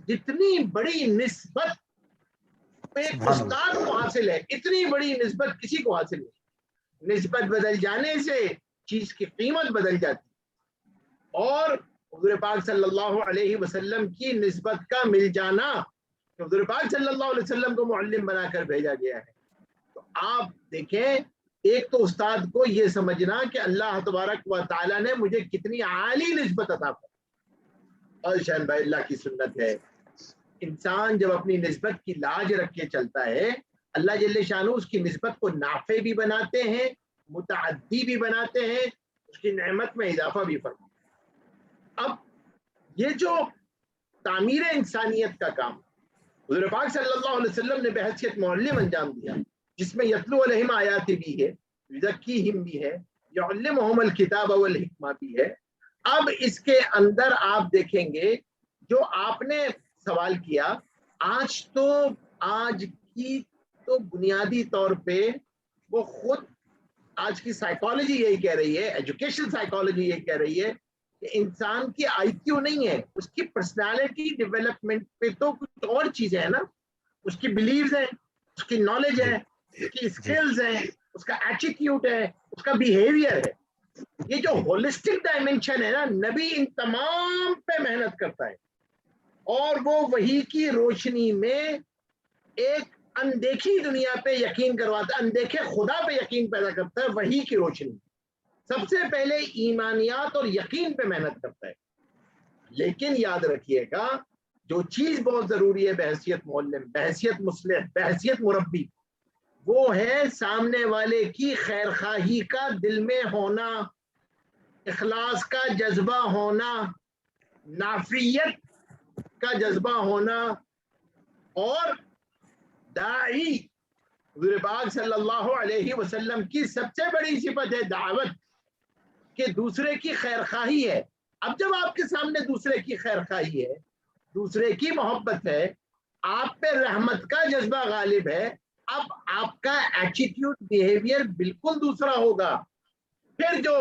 جتنی بڑی نسبت ایک استاد کو حاصل ہے، اتنی بڑی نسبت کسی کو حاصل نہیں۔ نسبت بدل جانے سے چیز کی قیمت بدل جاتی، اور حضور پاک صلی اللہ علیہ وسلم کی نسبت کا مل جانا، حضور پاک صلی اللہ علیہ وسلم کو معلم بنا کر بھیجا گیا ہے۔ تو آپ دیکھیں، ایک تو استاد کو یہ سمجھنا کہ اللہ تبارک و تعالیٰ نے مجھے کتنی عالی نسبت عطا کی، اور شان بھائی اللہ کی سنت ہے، انسان جب اپنی نسبت کی لاج رکھ کے چلتا ہے، اللہ جل شانہ اس کی نسبت کو نافع بھی بناتے ہیں، متعدی بھی بناتے ہیں، اس کی نعمت میں اضافہ بھی فرماتے ہیں۔ اب یہ جو تعمیر انسانیت کا کام حضور پاک صلی اللہ علیہ وسلم نے بحیثیت معلم انجام دیا، جس میں یتلو علیہم آیات بھی ہے، یزکیہم بھی ہے، یعلمہم الکتاب والحکمہ بھی ہے۔ اب اس کے اندر آپ دیکھیں گے جو آپ نے سوال کیا، آج کی تو بنیادی طور پہ وہ خود آج کی سائیکالوجی یہی کہہ رہی ہے، ایجوکیشن سائیکالوجی یہی کہہ رہی ہے کہ انسان کی آئی کیو نہیں ہے، اس کی پرسنالٹی ڈیولپمنٹ پہ تو کچھ اور چیزیں ہیں نا، اس کی بلیوز ہیں، اس کی نالج ہے، اس کی اسکلز ہیں، اس کا ایٹیٹیوڈ ہے، اس کا بیہیویئر ہے۔ یہ جو ہولسٹک ڈائمنشن ہے نا، نبی ان تمام پہ محنت کرتا ہے، اور وہ وحی کی روشنی میں ایک اندیکھی دنیا پہ یقین کرواتا ہے، اندیکھے خدا پہ یقین پیدا کرتا ہے وحی کی روشنی۔ سب سے پہلے ایمانیات اور یقین پہ محنت کرتا ہے۔ لیکن یاد رکھیے گا، جو چیز بہت ضروری ہے بحیثیت معلم، بحیثیت مصلح، بحیثیت مربی، وہ ہے سامنے والے کی خیر خواہی کا دل میں ہونا، اخلاص کا جذبہ ہونا، نافعیت کا جذبہ ہونا، اور داعی حضور پاک صلی اللہ علیہ وسلم کی سب سے بڑی صفت ہے دعوت، کہ دوسرے کی خیر خواہی ہے۔ اب جب آپ کے سامنے دوسرے کی خیر خواہی ہے، دوسرے کی محبت ہے، آپ پہ رحمت کا جذبہ غالب ہے، اب آپ کا ایٹیٹیوڈ، بیہیویئر بالکل دوسرا ہوگا۔ پھر جو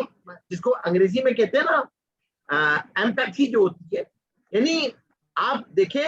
جس کو انگریزی میں کہتے ہیں نا ایمپیتھی جو ہوتی ہے، یعنی آپ دیکھیں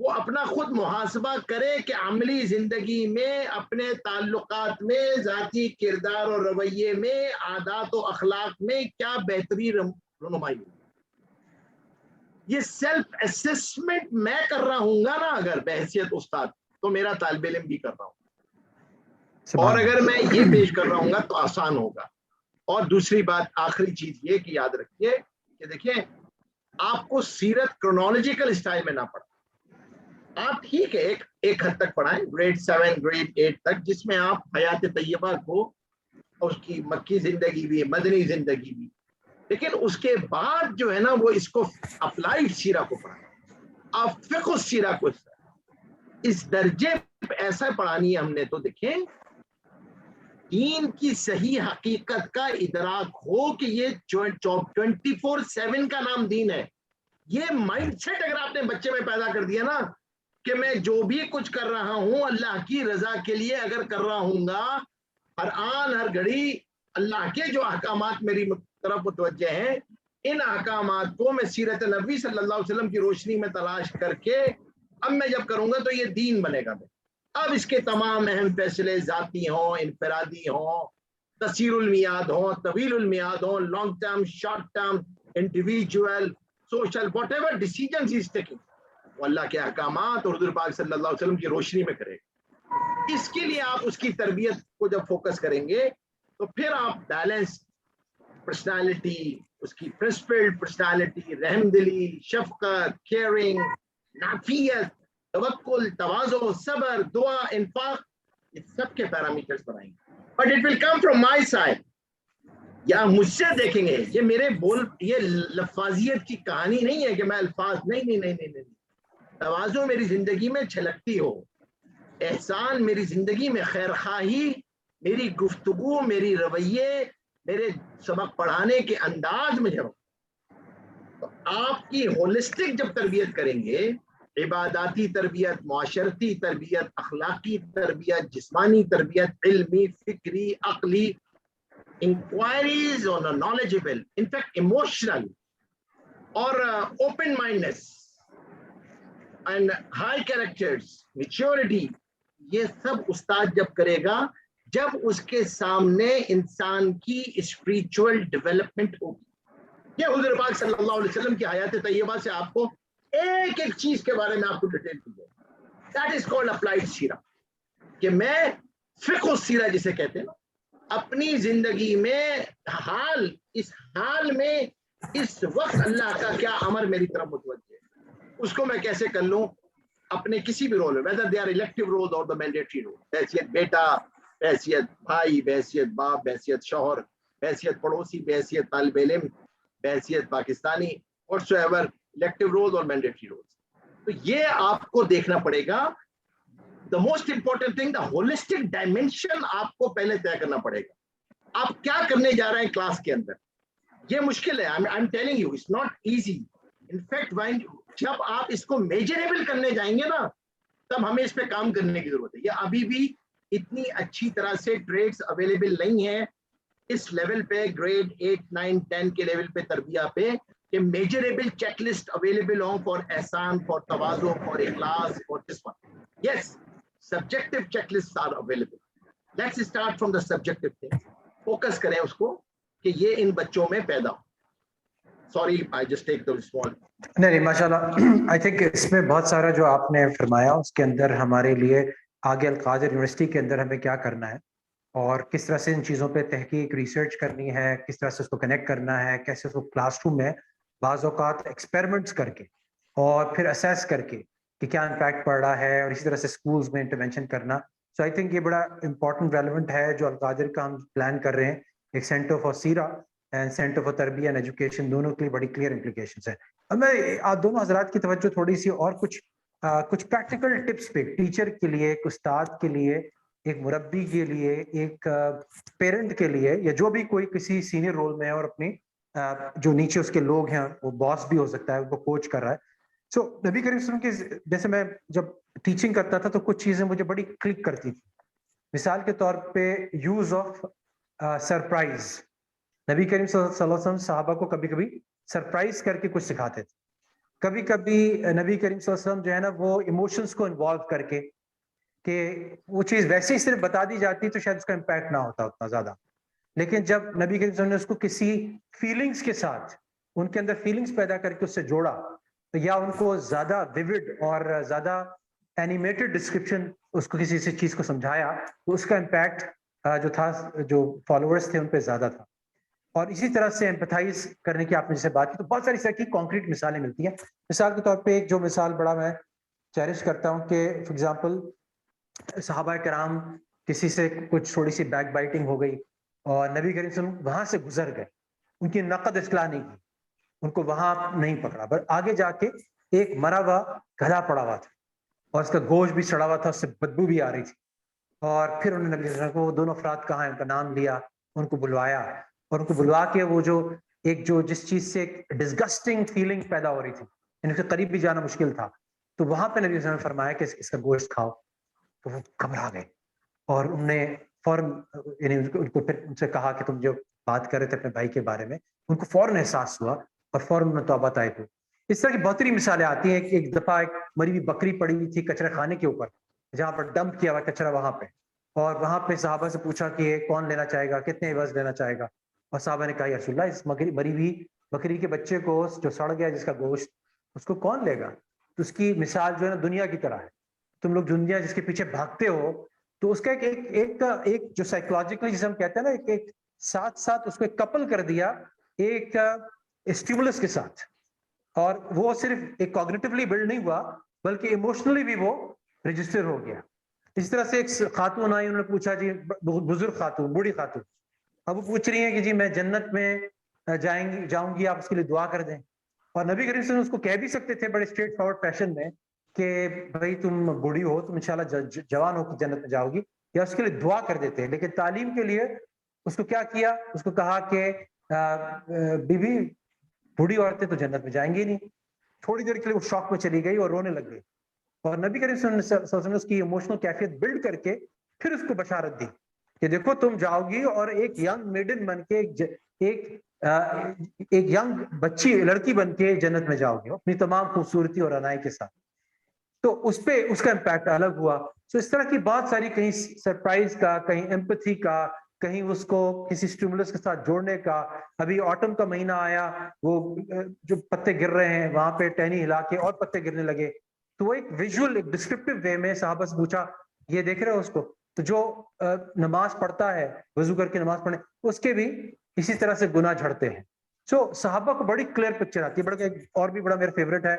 وہ اپنا خود محاسبہ کرے کہ عملی زندگی میں اپنے تعلقات میں ذاتی کردار اور رویے میں عادات و اخلاق میں کیا بہتری رونمائی ہو. یہ سیلف اسسمنٹ میں کر رہا ہوں گا نا اگر بحیثیت استاد تو میرا طالب علم بھی کر رہا ہوں, اور اگر میں یہ پیش کر رہا ہوں گا تو آسان ہوگا. اور دوسری بات آخری چیز یہ کہ یاد رکھیے کہ دیکھیں آپ کو سیرت کرونالوجیکل اسٹائل میں نہ پڑھیں. آپ ٹھیک ہے ایک حد تک پڑھائیں گریڈ 7 گریڈ 8 تک, جس میں آپ حیات طیبہ کو اس کی مکی زندگی بھی مدنی زندگی بھی, لیکن اس کے بعد جو ہے نا وہ اس کو اپلائیڈ سیرہ کو پڑھائیں. آپ فقہ سیرہ کو اس درجے ایسا پڑھانی ہے ہم نے. تو دیکھیں دین کی صحیح حقیقت کا ادراک ہو کہ یہ 24/7 کا نام دین ہے. یہ مائنڈ سیٹ اگر آپ نے بچے میں پیدا کر دیا نا کہ میں جو بھی کچھ کر رہا ہوں اللہ کی رضا کے لیے اگر کر رہا ہوں گا, ہر آن ہر گھڑی اللہ کے جو احکامات میری طرف متوجہ ہیں, ان احکامات کو میں سیرت نبی صلی اللہ علیہ وسلم کی روشنی میں تلاش کر کے اب میں جب کروں گا تو یہ دین بنے گا. اب اس کے تمام اہم فیصلے ذاتی ہوں, انفرادی ہوں, قصیر المیعاد ہوں, طویل المیعاد ہوں, long term, short term, individual, social, what ever decisions he is taking, وہ اللہ کے احکامات اور حضور پاک صلی اللہ علیہ وسلم کی روشنی میں کرے. اس کے لیے آپ اس کی تربیت کو جب فوکس کریں گے تو پھر آپ بیلنس پرسنالٹی, اس کی پرنسپلڈ پرسنالٹی, رحم دلی, شفقت, کیئرنگ, نافیت, توکل, تواضع, صبر, دعا, انفاق, یہ سب کے پیرامیٹرز بنائیں گے. But it will come from my side, یا مجھ سے دیکھیں گے. یہ میرے بول, یہ لفاظیت کی کہانی نہیں ہے کہ میں الفاظ نہیں. تواضع میری زندگی میں چھلکتی ہو, احسان میری زندگی میں, خیر خواہی میری گفتگو, میری رویے, میرے سبق پڑھانے کے انداز میں جب تو آپ کی ہولسٹک جب تربیت کریں گے, عباداتی تربیت, معاشرتی تربیت, اخلاقی تربیت, جسمانی تربیت, علمی, فکری, عقلی, inquiries on a knowledgeable, in fact emotional اور open mindedness and high characters, maturity, یہ سب استاد جب کرے گا جب اس کے سامنے انسان کی اسپریچول ڈیولپمنٹ ہوگی. یہ حضور پاک صلی اللہ علیہ وسلم کی حیات طیبہ سے آپ کو ایک ایک چیز کے بارے میں آپ کو ڈیٹیل دی ہے. دیٹ از کالڈ اپلائڈ سیرہ, کہ میں فقہ سیرہ جسے کہتے ہیں نا, اپنی زندگی میں اس حال میں اس وقت اللہ کا کیا امر میری طرف متوجہ ہے, اس کو میں کیسے کر لوں اپنے کسی بھی رول میں, whether they are elective roles or the mandatory role, بحیثیت بیٹا, بحیثیت بھائی, بحیثیت باپ, بحیثیت شوہر, بحیثیت پڑوسی, بحیثیت طالب علم, بحیثیت پاکستانی, whatsoever elective roles اور mandatory roles. تو یہ آپ کو دیکھنا پڑے گا. The most important thing, the holistic dimension آپ کو پہلے طے کرنا پڑے گا. آپ کیا کرنے جا رہے ہیں کلاس کے اندر, یہ مشکل ہے. I'm telling you, it's not easy. In fact, جب آپ اس کو میجریبل کرنے جائیں گے نا تب ہمیں اس پہ کام کرنے کی ضرورت ہے. یہ ابھی بھی اتنی اچھی طرح سے ٹریڈز اویلیبل نہیں ہیں اس لیول پہ, گریڈ 8, 9, 10 کے لیول پہ تربیہ پہ, کہ میجریبل چیک لسٹ اویلیبل ہوں فار احسان, فار تواضع, فار اخلاص, for this one. Yes, subjective checklists are available. Let's start from the subjective things. Focus کریں اس کو کہ یہ ان بچوں میں پیدا ہو. Sorry, I just take the small. نہیں ماشاءاللہ, آئی تھنک اس میں بہت سارا جو آپ نے فرمایا اس کے اندر ہمارے لیے آگے القادر یونیورسٹی کے اندر ہمیں کیا کرنا ہے اور کس طرح سے ان چیزوں پہ تحقیق, ریسرچ کرنی ہے, کس طرح سے اس کو کنیکٹ کرنا ہے, کیسے اس کو کلاس روم میں بعض اوقات ایکسپیریمنٹس کر کے اور پھر اسیس کر کے کہ کیا امپیکٹ پڑ رہا ہے, اور اسی طرح سے اسکولز میں انٹرونشن کرنا. سو آئی تھنک یہ بڑا امپورٹنٹ ریلیونٹ ہے جو القادر کا ہم پلان کر رہے ہیں. ایک سینٹر فار سیرہ اینڈ سینٹر فار تربیہ اینڈ ایجوکیشن, دونوں کے لیے بڑی کلیئر امپلیکیشنس ہیں. اب میں آپ دونوں حضرات کی توجہ تھوڑی سی اور کچھ پریکٹیکل ٹپس پہ, ٹیچر کے لیے, ایک استاد کے لیے, ایک مربی کے لیے, ایک پیرنٹ کے لیے, یا جو بھی کوئی کسی سینئر رول میں ہے اور اپنی جو نیچے اس کے لوگ ہیں, وہ باس بھی ہو سکتا ہے, وہ کوچ کر رہا ہے. سو نبی کریم صلی اللہ علیہ وسلم کے, جیسے میں جب ٹیچنگ کرتا تھا تو کچھ چیزیں مجھے بڑی کلک کرتی تھی. مثال کے طور پہ یوز آف سرپرائز. نبی کریم صلی اللہ علیہ وسلم صحابہ کو کبھی کبھی سرپرائز کر کے کچھ سکھاتے تھے. کبھی کبھی نبی کریم صلی اللہ علیہ وسلم جو ہے نا وہ ایموشنز کو انوالو کر کے کہ وہ چیز ویسے ہی صرف بتا دی جاتی تو شاید اس کا امپیکٹ نہ ہوتا اتنا زیادہ، لیکن جب نبی کریم صلی اللہ علیہ وسلم نے اس کو کسی فیلنگز کے ساتھ ان کے اندر فیلنگز پیدا کر کے اس سے جوڑا تو یا ان کو زیادہ ویوڈ اور زیادہ اینیمیٹڈ ڈسکرپشن اس کو کسی سے چیز کو سمجھایا تو اس کا امپیکٹ جو تھا جو فالوورز تھے ان پہ زیادہ تھا. اور اسی طرح سے ایمپتھائز کرنے کی آپ نے جیسے بات کی تو بہت ساری اس طرح کی کانکریٹ مثالیں ملتی ہیں. مثال کے طور پہ ایک جو مثال بڑا میں چیریش کرتا ہوں کہ فار ایگزامپل صحابہ کرام کسی سے کچھ تھوڑی سی بیک بائٹنگ ہو گئی اور نبی کریم صلی اللہ علیہ وسلم وہاں سے گزر گئے، ان کی نقد اصلاح نہیں کی، ان کو وہاں نہیں پکڑا، پر آگے جا کے ایک مرا ہوا گدھا پڑا ہوا تھا اور اس کا گوشت بھی سڑا ہوا تھا، اس سے بدبو بھی آ رہی تھی، اور پھر انہوں نے نبی صلی اللہ علیہ وسلم کو وہ دونوں افراد کہاں ہیں ان کا نام لیا، ان کو بلوایا اور ان کو بلوا کے وہ جو ایک جو جس چیز سے ایک ڈسگسٹنگ فیلنگ پیدا ہو رہی تھی ان کے قریب بھی جانا مشکل تھا، تو وہاں پہ نبی صلی اللہ علیہ وسلم نے فرمایا کہ اس کا گوشت کھاؤ، تو وہ گھبرا گئے اور انہوں نے فوراً یعنی ان کو پھر ان سے کہا کہ تم جو بات کر رہے تھے اپنے بھائی کے بارے میں، ان کو فوراً احساس ہوا اور فوراً انہوں نے توبہ طائب ہوئی. اس طرح کی بہت سی مثالیں آتی ہیں. ایک دفعہ ایک مری ہوئی بکری پڑی ہوئی تھی کچرے خانے کے اوپر جہاں پر ڈمپ کیا ہوا کچرا وہاں پہ، اور وہاں پہ صحابہ سے پوچھا کہ یہ کون لینا چاہے گا، کتنے عوض لینا چاہے گا، اور صحابہ نے کہا یا رسول اللہ اس مری ہوئی بکری کے بچے کو جو سڑ گیا جس کا گوشت اس کو کون لے گا. تو اس کی مثال جو ہے نا دنیا کی طرح ہے، تم لوگ دنیا جس کے پیچھے بھاگتے ہو تو اس کا ایک جو سائیکولوجیکلی جسے ہم کہتے ہیں نا ایک ساتھ ساتھ اس کو ایک کپل کر دیا ایک اسٹیمولس کے ساتھ، اور وہ صرف ایک کوگنیٹیولی بلڈ نہیں ہوا بلکہ ایموشنلی بھی وہ رجسٹر ہو گیا. اس طرح سے ایک خاتون آئی، انہوں نے پوچھا جی بزرگ خاتون بوڑھی خاتون، اب وہ پوچھ رہی ہیں کہ جی میں جنت میں جاؤں گی، آپ اس کے لیے دعا کر دیں. اور نبی کریم صلی اللہ علیہ وسلم اس کو کہہ بھی سکتے تھے بڑے اسٹریٹ فارورڈ فیشن میں کہ بھائی تم بوڑھی ہو، تم انشاءاللہ جوان ہو کے جنت میں جاؤ گی، یا اس کے لیے دعا کر دیتے ہیں، لیکن تعلیم کے لیے اس کو کیا کیا، اس کو کہا کہ بی بی بوڑھی عورتیں تو جنت میں جائیں گی نہیں. تھوڑی دیر کے لیے وہ شوق میں چلی گئی اور رونے لگ گئی، اور نبی کریم صلی اللہ علیہ وسلم نے اس کی ایموشنل کیفیت بلڈ کر کے پھر اس کو بشارت دی کہ دیکھو تم جاؤ گی اور ایک ینگ میڈن بن کے ایک ینگ بچی لڑکی بن کے جنت میں جاؤ گے اپنی تمام خوبصورتی اور عنائی کے ساتھ. تو اس پہ اس کا امپیکٹ الگ ہوا. سو اس طرح کی بہت ساری کہیں سرپرائز کا، کہیں ایمپتھی کا، کہیں اس کو کسی اسٹیمولس کے ساتھ جوڑنے کا. ابھی آٹم کا مہینہ آیا، وہ جو پتے گر رہے ہیں وہاں پہ ٹہنی ہلا کے اور پتے گرنے لگے، تو وہ ایک ویژول ایک ڈسکرپٹیو وے میں صحابہ سے پوچھا یہ دیکھ رہے ہو اس کو، تو جو نماز پڑھتا ہے وضو کر کے نماز پڑھنے اس کے بھی اسی طرح سے گناہ جھڑتے ہیں. سو صحابہ کو بڑی کلیئر پکچر آتی ہے. بڑا اور بھی بڑا میرا فیوریٹ ہے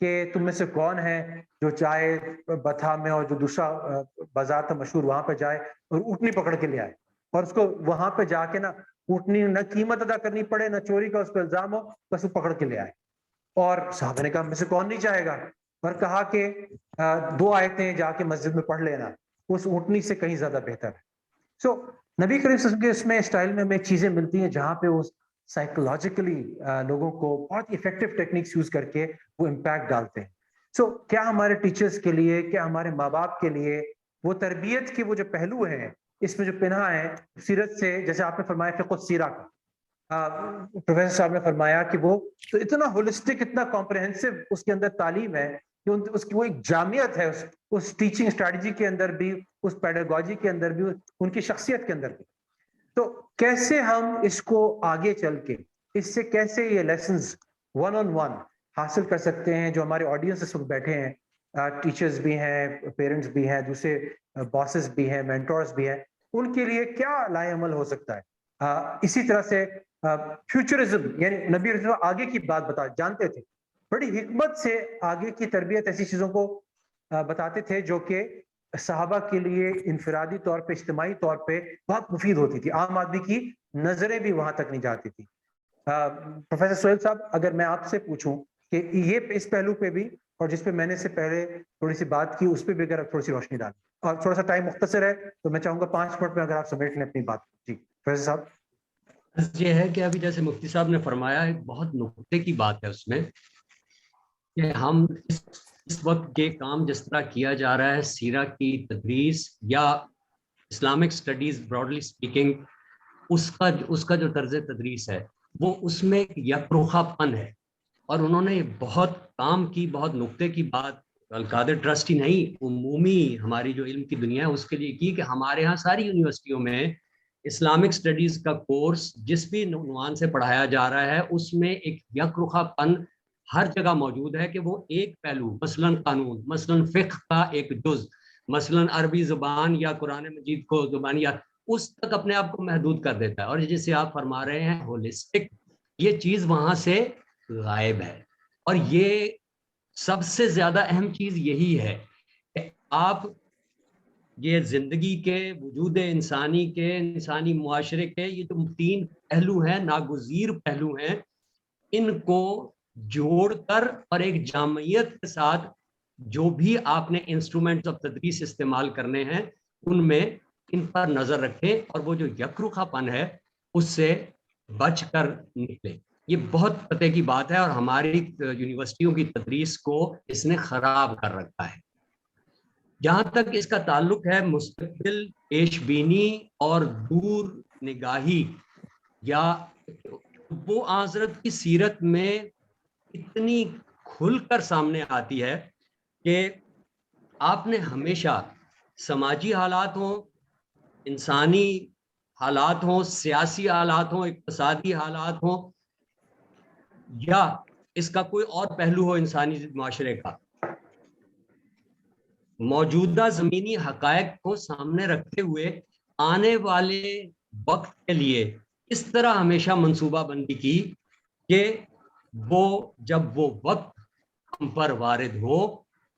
کہ تم میں سے کون ہے جو چائے بتھا میں اور جو دوسرا بازار تھا مشہور وہاں پہ جائے اور اونٹنی پکڑ کے لے آئے اور اس کو وہاں پہ جا کے نا اونٹنی نہ قیمت ادا کرنی پڑے نہ چوری کا اس پہ الزام ہو، بس وہ پکڑ کے لے آئے. اور صحابہ نے کہا میں سے کون نہیں چاہے گا، اور کہا کہ 2 آیتیں جا کے مسجد میں پڑھ لینا اس اونٹنی سے کہیں زیادہ بہتر ہے. سو نبی کریم صلی اللہ علیہ وسلم کے اس میں اسٹائل میں ہمیں چیزیں ملتی ہیں جہاں پہ وہ سائیکولوجیکلی لوگوں کو بہت افیکٹو ٹیکنیکس یوز کر کے وہ امپیکٹ ڈالتے ہیں. سو کیا ہمارے ٹیچرز کے لیے، کیا ہمارے ماں باپ کے لیے وہ تربیت کے وہ جو پہلو ہیں اس میں جو پنہا ہے سیرت سے، جیسے آپ نے فرمایا فقہ السیرہ کا، پروفیسر صاحب نے فرمایا کہ وہ تو اتنا ہولسٹک اتنا کمپریہنسو اس کے اندر تعلیم ہے کہ اس کی وہ ایک جامعت ہے اس ٹیچنگ اسٹریٹجی کے اندر بھی، اس پیڈاگوجی کے اندر بھی، ان کی شخصیت کے اندر بھی. تو کیسے ہم اس کو آگے چل کے اس سے کیسے یہ لیسنز 1-on-1 حاصل کر سکتے ہیں. جو ہمارے آڈینس اس وقت بیٹھے ہیں، ٹیچرز بھی ہیں، پیرنٹس بھی ہیں، دوسرے باسز بھی ہیں، مینٹورز بھی ہیں، ان کے لیے کیا لائے عمل ہو سکتا ہے. اسی طرح سے فیوچرزم، یعنی نبی رسول اللہ آگے کی بات جانتے تھے، بڑی حکمت سے آگے کی تربیت ایسی چیزوں کو بتاتے تھے جو کہ صحابہ کے لیے انفرادی طور پہ اجتماعی طور پہ بہت مفید ہوتی تھی. عام آدمی کی نظریں بھی وہاں تک نہیں جاتی تھی. پروفیسر سہیل صاحب اگر میں آپ سے پوچھوں کہ یہ اس پہلو پہ بھی اور جس پہ میں نے سے پہلے تھوڑی سی بات کی اس پہ بھی اگر آپ تھوڑی سی روشنی ڈالیں، اور تھوڑا سا ٹائم مختصر ہے تو میں چاہوں گا 5 منٹ میں اگر آپ سمیٹ لیں اپنی بات. جی پروفیسر صاحب. یہ ہے کہ ابھی جیسے مفتی صاحب نے فرمایا ایک بہت نقطے کی بات ہے اس میں کہ ہم اس وقت یہ کام جس طرح کیا جا رہا ہے سیرہ کی تدریس یا اسلامک اسٹڈیز براڈلی اسپیکنگ، اس کا جو طرز تدریس ہے وہ اس میں یک رخا پن ہے. اور انہوں نے بہت کام کی, بہت نقطے کی بات القادر ٹرسٹ ہی نہیں, عمومی ہماری جو علم کی دنیا ہے اس کے لیے کی کہ ہمارے ہاں ساری یونیورسٹیوں میں اسلامک اسٹڈیز کا کورس جس بھی عنوان سے پڑھایا جا رہا ہے اس میں ایک یک رخا پن ہر جگہ موجود ہے کہ وہ ایک پہلو, مثلاً قانون, مثلاً فقہ کا ایک جز, مثلاً عربی زبان یا قرآن مجید کو زبان یا اس تک اپنے آپ کو محدود کر دیتا ہے. اور جسے آپ فرما رہے ہیں ہولسٹک, یہ چیز وہاں سے غائب ہے. اور یہ سب سے زیادہ اہم چیز یہی ہے کہ آپ یہ زندگی کے, وجود انسانی کے, انسانی معاشرے کے یہ جو 3 پہلو ہیں, ناگزیر پہلو ہیں, ان کو جوڑ کر اور ایک جامعیت کے ساتھ جو بھی آپ نے انسٹرومنٹس آف تدریس استعمال کرنے ہیں ان میں ان پر نظر رکھیں اور وہ جو یکرخا پن ہے اس سے بچ کر نکلے. یہ بہت پتے کی بات ہے اور ہماری یونیورسٹیوں کی تدریس کو اس نے خراب کر رکھا ہے. جہاں تک اس کا تعلق ہے مستقبل پیش بینی اور دور نگاہی, یا وہ حضرت کی سیرت میں اتنی کھل کر سامنے آتی ہے کہ آپ نے ہمیشہ سماجی حالات ہوں, انسانی حالات ہوں, سیاسی حالات ہوں, اقتصادی حالات ہوں, یا اس کا کوئی اور پہلو ہو انسانی معاشرے کا, موجودہ زمینی حقائق کو سامنے رکھتے ہوئے آنے والے وقت کے لیے اس طرح ہمیشہ منصوبہ بندی کی کہ وہ جب وہ وقت ہم پر وارد ہو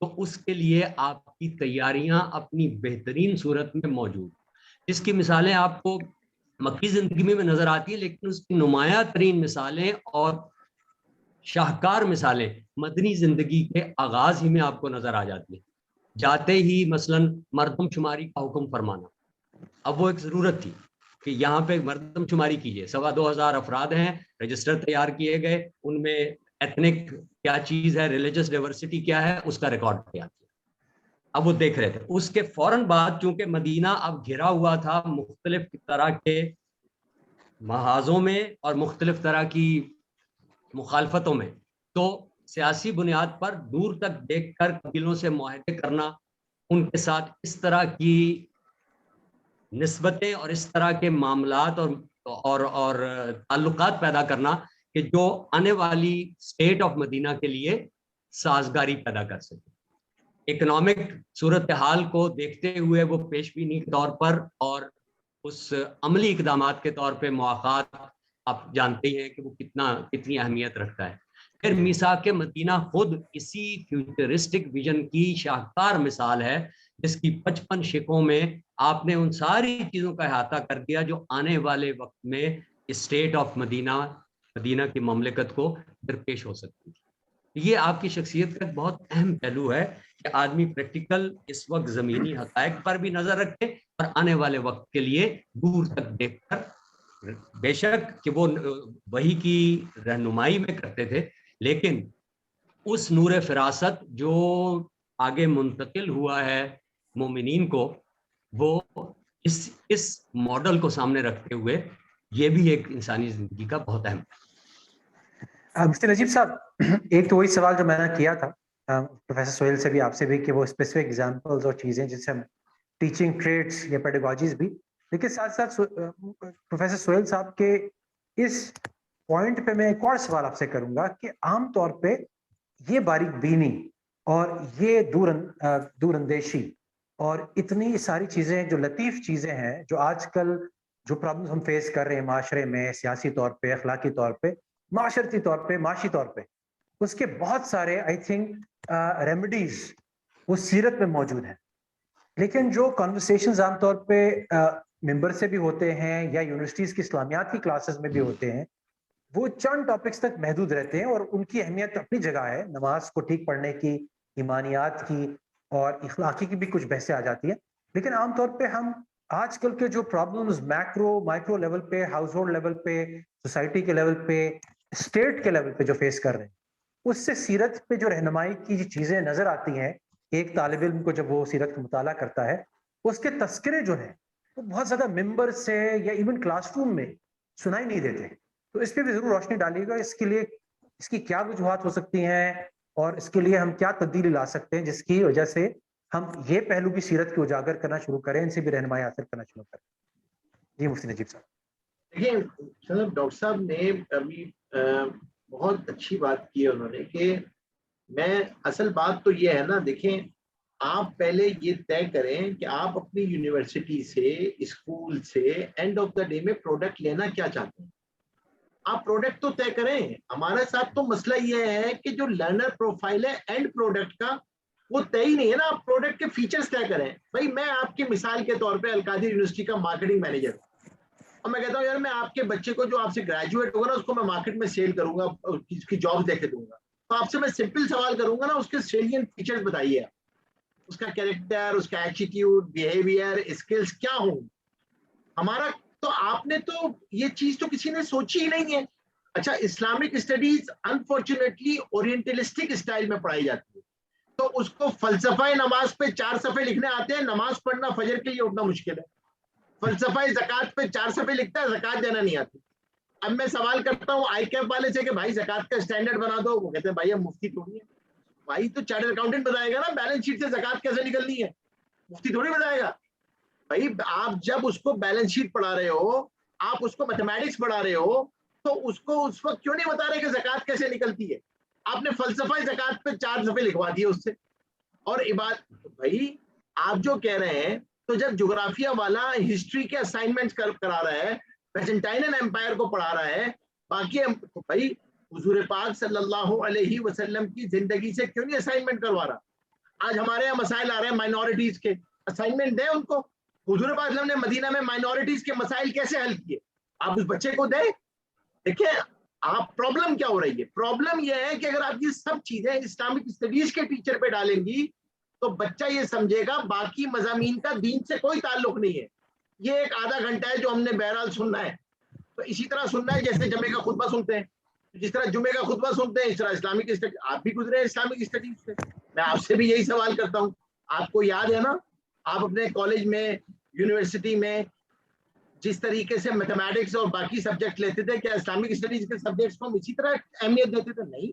تو اس کے لیے آپ کی تیاریاں اپنی بہترین صورت میں موجود, جس کی مثالیں آپ کو مکی زندگی میں نظر آتی ہیں, لیکن اس کی نمایاں ترین مثالیں اور شاہکار مثالیں مدنی زندگی کے آغاز ہی میں آپ کو نظر آ جاتی ہیں. جاتے ہی مثلاً مردم شماری کا حکم فرمانا, اب وہ ایک ضرورت تھی کہ یہاں پہ مردم شماری کیجیے, 2,2500 افراد ہیں, رجسٹر تیار کیے گئے, ان میں ایتھنک کیا چیز ہے, ریلیجس ڈائیورسٹی کیا ہے, اس کا ریکارڈ تیار کیا. اب وہ دیکھ رہے تھے. اس کے فوراً بعد چونکہ مدینہ اب گھرا ہوا تھا مختلف طرح کے محاذوں میں اور مختلف طرح کی مخالفتوں میں, تو سیاسی بنیاد پر دور تک دیکھ کر قبیلوں سے معاہدے کرنا, ان کے ساتھ اس طرح کی نسبتیں اور اس طرح کے معاملات اور تعلقات پیدا کرنا کہ جو آنے والی اسٹیٹ آف مدینہ کے لیے سازگاری پیدا کر سکے. اکنامک صورتحال کو دیکھتے ہوئے وہ پیش بینی کے طور پر اور اس عملی اقدامات کے طور پہ مواقعات آپ جانتے ہیں کہ وہ کتنی اہمیت رکھتا ہے. پھر میثاق مدینہ خود اسی فیوچرسٹک ویژن کی شاہکار مثال ہے, جس کی 55 شقوں میں آپ نے ان ساری چیزوں کا احاطہ کر دیا جو آنے والے وقت میں اسٹیٹ آف مدینہ کی مملکت کو درپیش ہو سکتی ہے. یہ آپ کی شخصیت کا بہت اہم پہلو ہے کہ آدمی پریکٹیکل اس وقت زمینی حقائق پر بھی نظر رکھے اور آنے والے وقت کے لیے دور تک دیکھ کر, بے شک کہ وہ وحی کی رہنمائی میں کرتے تھے, لیکن اس نور فراست جو آگے منتقل ہوا ہے مومنین کو, وہ اس ماڈل کو سامنے رکھتے ہوئے یہ بھی ایک انسانی زندگی کا بہت اہم ہے. مسٹر نجیب صاحب, ایک تو وہی سوال جو میں نے کیا تھا پروفیسر سہیل سے بھی, آپ سے بھی, کہ وہ اسپیسیفک ایگزامپلز اور چیزیں جن سے ہم ٹیچنگ ٹریڈس یا پیڈاگوجیز بھی, لیکن ساتھ ساتھ پروفیسر سہیل صاحب کے اس پوائنٹ پہ میں ایک اور سوال آپ سے کروں گا کہ عام طور پہ یہ باریک بینی اور یہ دور اندیشی اور اتنی ساری چیزیں جو لطیف چیزیں ہیں جو آج کل جو پرابلمز ہم فیس کر رہے ہیں معاشرے میں, سیاسی طور پہ, اخلاقی طور پہ, معاشرتی طور پہ, معاشی طور پہ, اس کے بہت سارے آئی تھنک ریمیڈیز اس سیرت میں موجود ہیں. لیکن جو کنورسیشنز عام طور پہ ممبر سے بھی ہوتے ہیں یا یونیورسٹیز کی اسلامیات کی کلاسز میں بھی ہوتے ہیں, وہ چند ٹاپکس تک محدود رہتے ہیں اور ان کی اہمیت اپنی جگہ ہے, نماز کو ٹھیک پڑھنے کی, ایمانیات کی اور اخلاقی کی بھی کچھ بحثیں آ جاتی ہیں. لیکن عام طور پہ ہم آج کل کے جو پرابلمز مائکرو لیول پہ, ہاؤس ہولڈ لیول پہ, سوسائٹی کے لیول پہ, اسٹیٹ کے لیول پہ جو فیس کر رہے ہیں, اس سے سیرت پہ جو رہنمائی کی جو چیزیں نظر آتی ہیں ایک طالب علم کو جب وہ سیرت کا مطالعہ کرتا ہے, اس کے تذکرے جو ہیں وہ بہت زیادہ ممبر سے یا ایون کلاس روم میں سنائی نہیں دیتے. تو اس پہ بھی ضرور روشنی ڈالیے گا. اس کے لیے اس کی کیا وجوہات ہو سکتی ہیں اور اس کے لیے ہم کیا تبدیلی لا سکتے ہیں جس کی وجہ سے ہم یہ پہلو بھی سیرت کے اجاگر کرنا شروع کریں, ان سے بھی رہنمائی حاصل کرنا شروع کریں. جی مفتی نجیب صاحب. دیکھیں ڈاکٹر صاحب نے ابھی بہت اچھی بات کی ہے انہوں نے کہ میں اصل بات تو یہ ہے نا, دیکھیں آپ پہلے یہ طے کریں کہ آپ اپنی یونیورسٹی سے, اسکول سے اینڈ آف دا ڈے میں پروڈکٹ لینا کیا چاہتے ہیں. آپ پروڈکٹ تو طے کریں. ہمارے ساتھ تو مسئلہ یہ ہے کہ جو لرنر پروفائل ہے اینڈ پروڈکٹ کا وہ طے ہی نہیں ہے نا. آپ پروڈکٹ کے فیچرز طے کریں. بھائی میں آپ کی مثال کے طور پہ القادر یونیورسٹی کا مارکیٹنگ مینیجر ہوں, اور میں کہتا ہوں یار میں آپ کے بچے کو جو آپ سے گریجویٹ ہوگا نا اس کو میں مارکیٹ میں سیل کروں گا, اس کی جاب دے کے دوں گا. تو آپ سے میں سمپل سوال کروں گا نا, اس کے سیلینٹ فیچرز بتائیے, اس کا کیریکٹر, اس کا ایٹیٹیوڈ, بیہیویئر, اسکلز کیا ہوں. ہمارا تو آپ نے تو یہ چیز تو کسی نے سوچی ہی نہیں ہے. اچھا اسلامک اسٹڈیز انفارچونیٹلی اورینٹلسٹک اسٹائل میں پڑھائی جاتی ہے, تو اس کو فلسفہ نماز پہ 4 صفحے لکھنے آتے ہیں, نماز پڑھنا فجر کے لیے اٹھنا مشکل ہے. فلسفہ زکات پہ 4 صفحے لکھتا ہے, زکات دینا نہیں آتی. اب میں سوال کرتا ہوں آئی کیپ والے سے کہ بھائی زکات کا اسٹینڈرڈ بنا دو, وہ کہتے ہیں بھائی ہم مفتی تھوڑی ہیں. بھائی تو چارٹرڈ اکاؤنٹنٹ بتائے گا نا بیلنس شیٹ سے زکات کیسے نکلنی ہے, مفتی تھوڑی بتائے گا. بھائی آپ جب اس کو بیلنس شیٹ پڑھا رہے ہو, آپ اس کو میتھمیٹکس پڑھا رہے ہو, تو اس کو اس وقت کیوں نہیں بتا رہے کہ زکات کیسے نکلتی ہے. آپ نے فلسفہ زکات پہ 4 صفحے لکھوا دیے اس سے. اور عبادت بھائی آپ جو کہہ رہے ہیں, تو جب جغرافیہ والا ہسٹری کے اسائنمنٹ کرا رہا ہے, بیزنٹائن ایمپائر کو پڑھا رہا ہے, باقی بھائی حضور پاک صلی اللہ علیہ وسلم کی زندگی سے کیوں نہیں اسائنمنٹ کروا رہا. آج ہمارے یہاں مسائل آ رہے ہیں مائنورٹیز کے, اسائنمنٹ دیں ان کو. حضور پاک صلی اللہ علیہ وسلم نے مدینہ میں مائنورٹیز کے مسائل کیسے حل کیے, آپ اس بچے کو دیں. دیکھیں آپ پرابلم کیا ہو رہی ہے, پرابلم یہ ہے کہ اگر آپ یہ سب چیزیں اسلامک اسٹڈیز کے ٹیچر پہ ڈالیں گی تو بچہ یہ سمجھے گا باقی مضامین کا دین سے کوئی تعلق نہیں ہے. یہ ایک آدھا گھنٹہ ہے جو ہم نے بہرحال سننا ہے, تو اسی طرح سننا ہے جیسے جمعے کا خطبہ سنتے ہیں. جس طرح جمعے کا خطبہ سنتے ہیں اس طرح اسلامک اسٹڈی, آپ بھی گزرے ہیں اسلامک اسٹڈیز سے. میں آپ سے بھی یہی سوال کرتا ہوں, آپ کو یاد ہے نا آپ اپنے کالج میں, یونیورسٹی میں جس طریقے سے میتھمیٹکس اور باقی سبجیکٹ لیتے تھے, کیا اسلامک اسٹڈیز کے سبجیکٹس کو ہم اسی طرح اہمیت دیتے تھے؟ نہیں,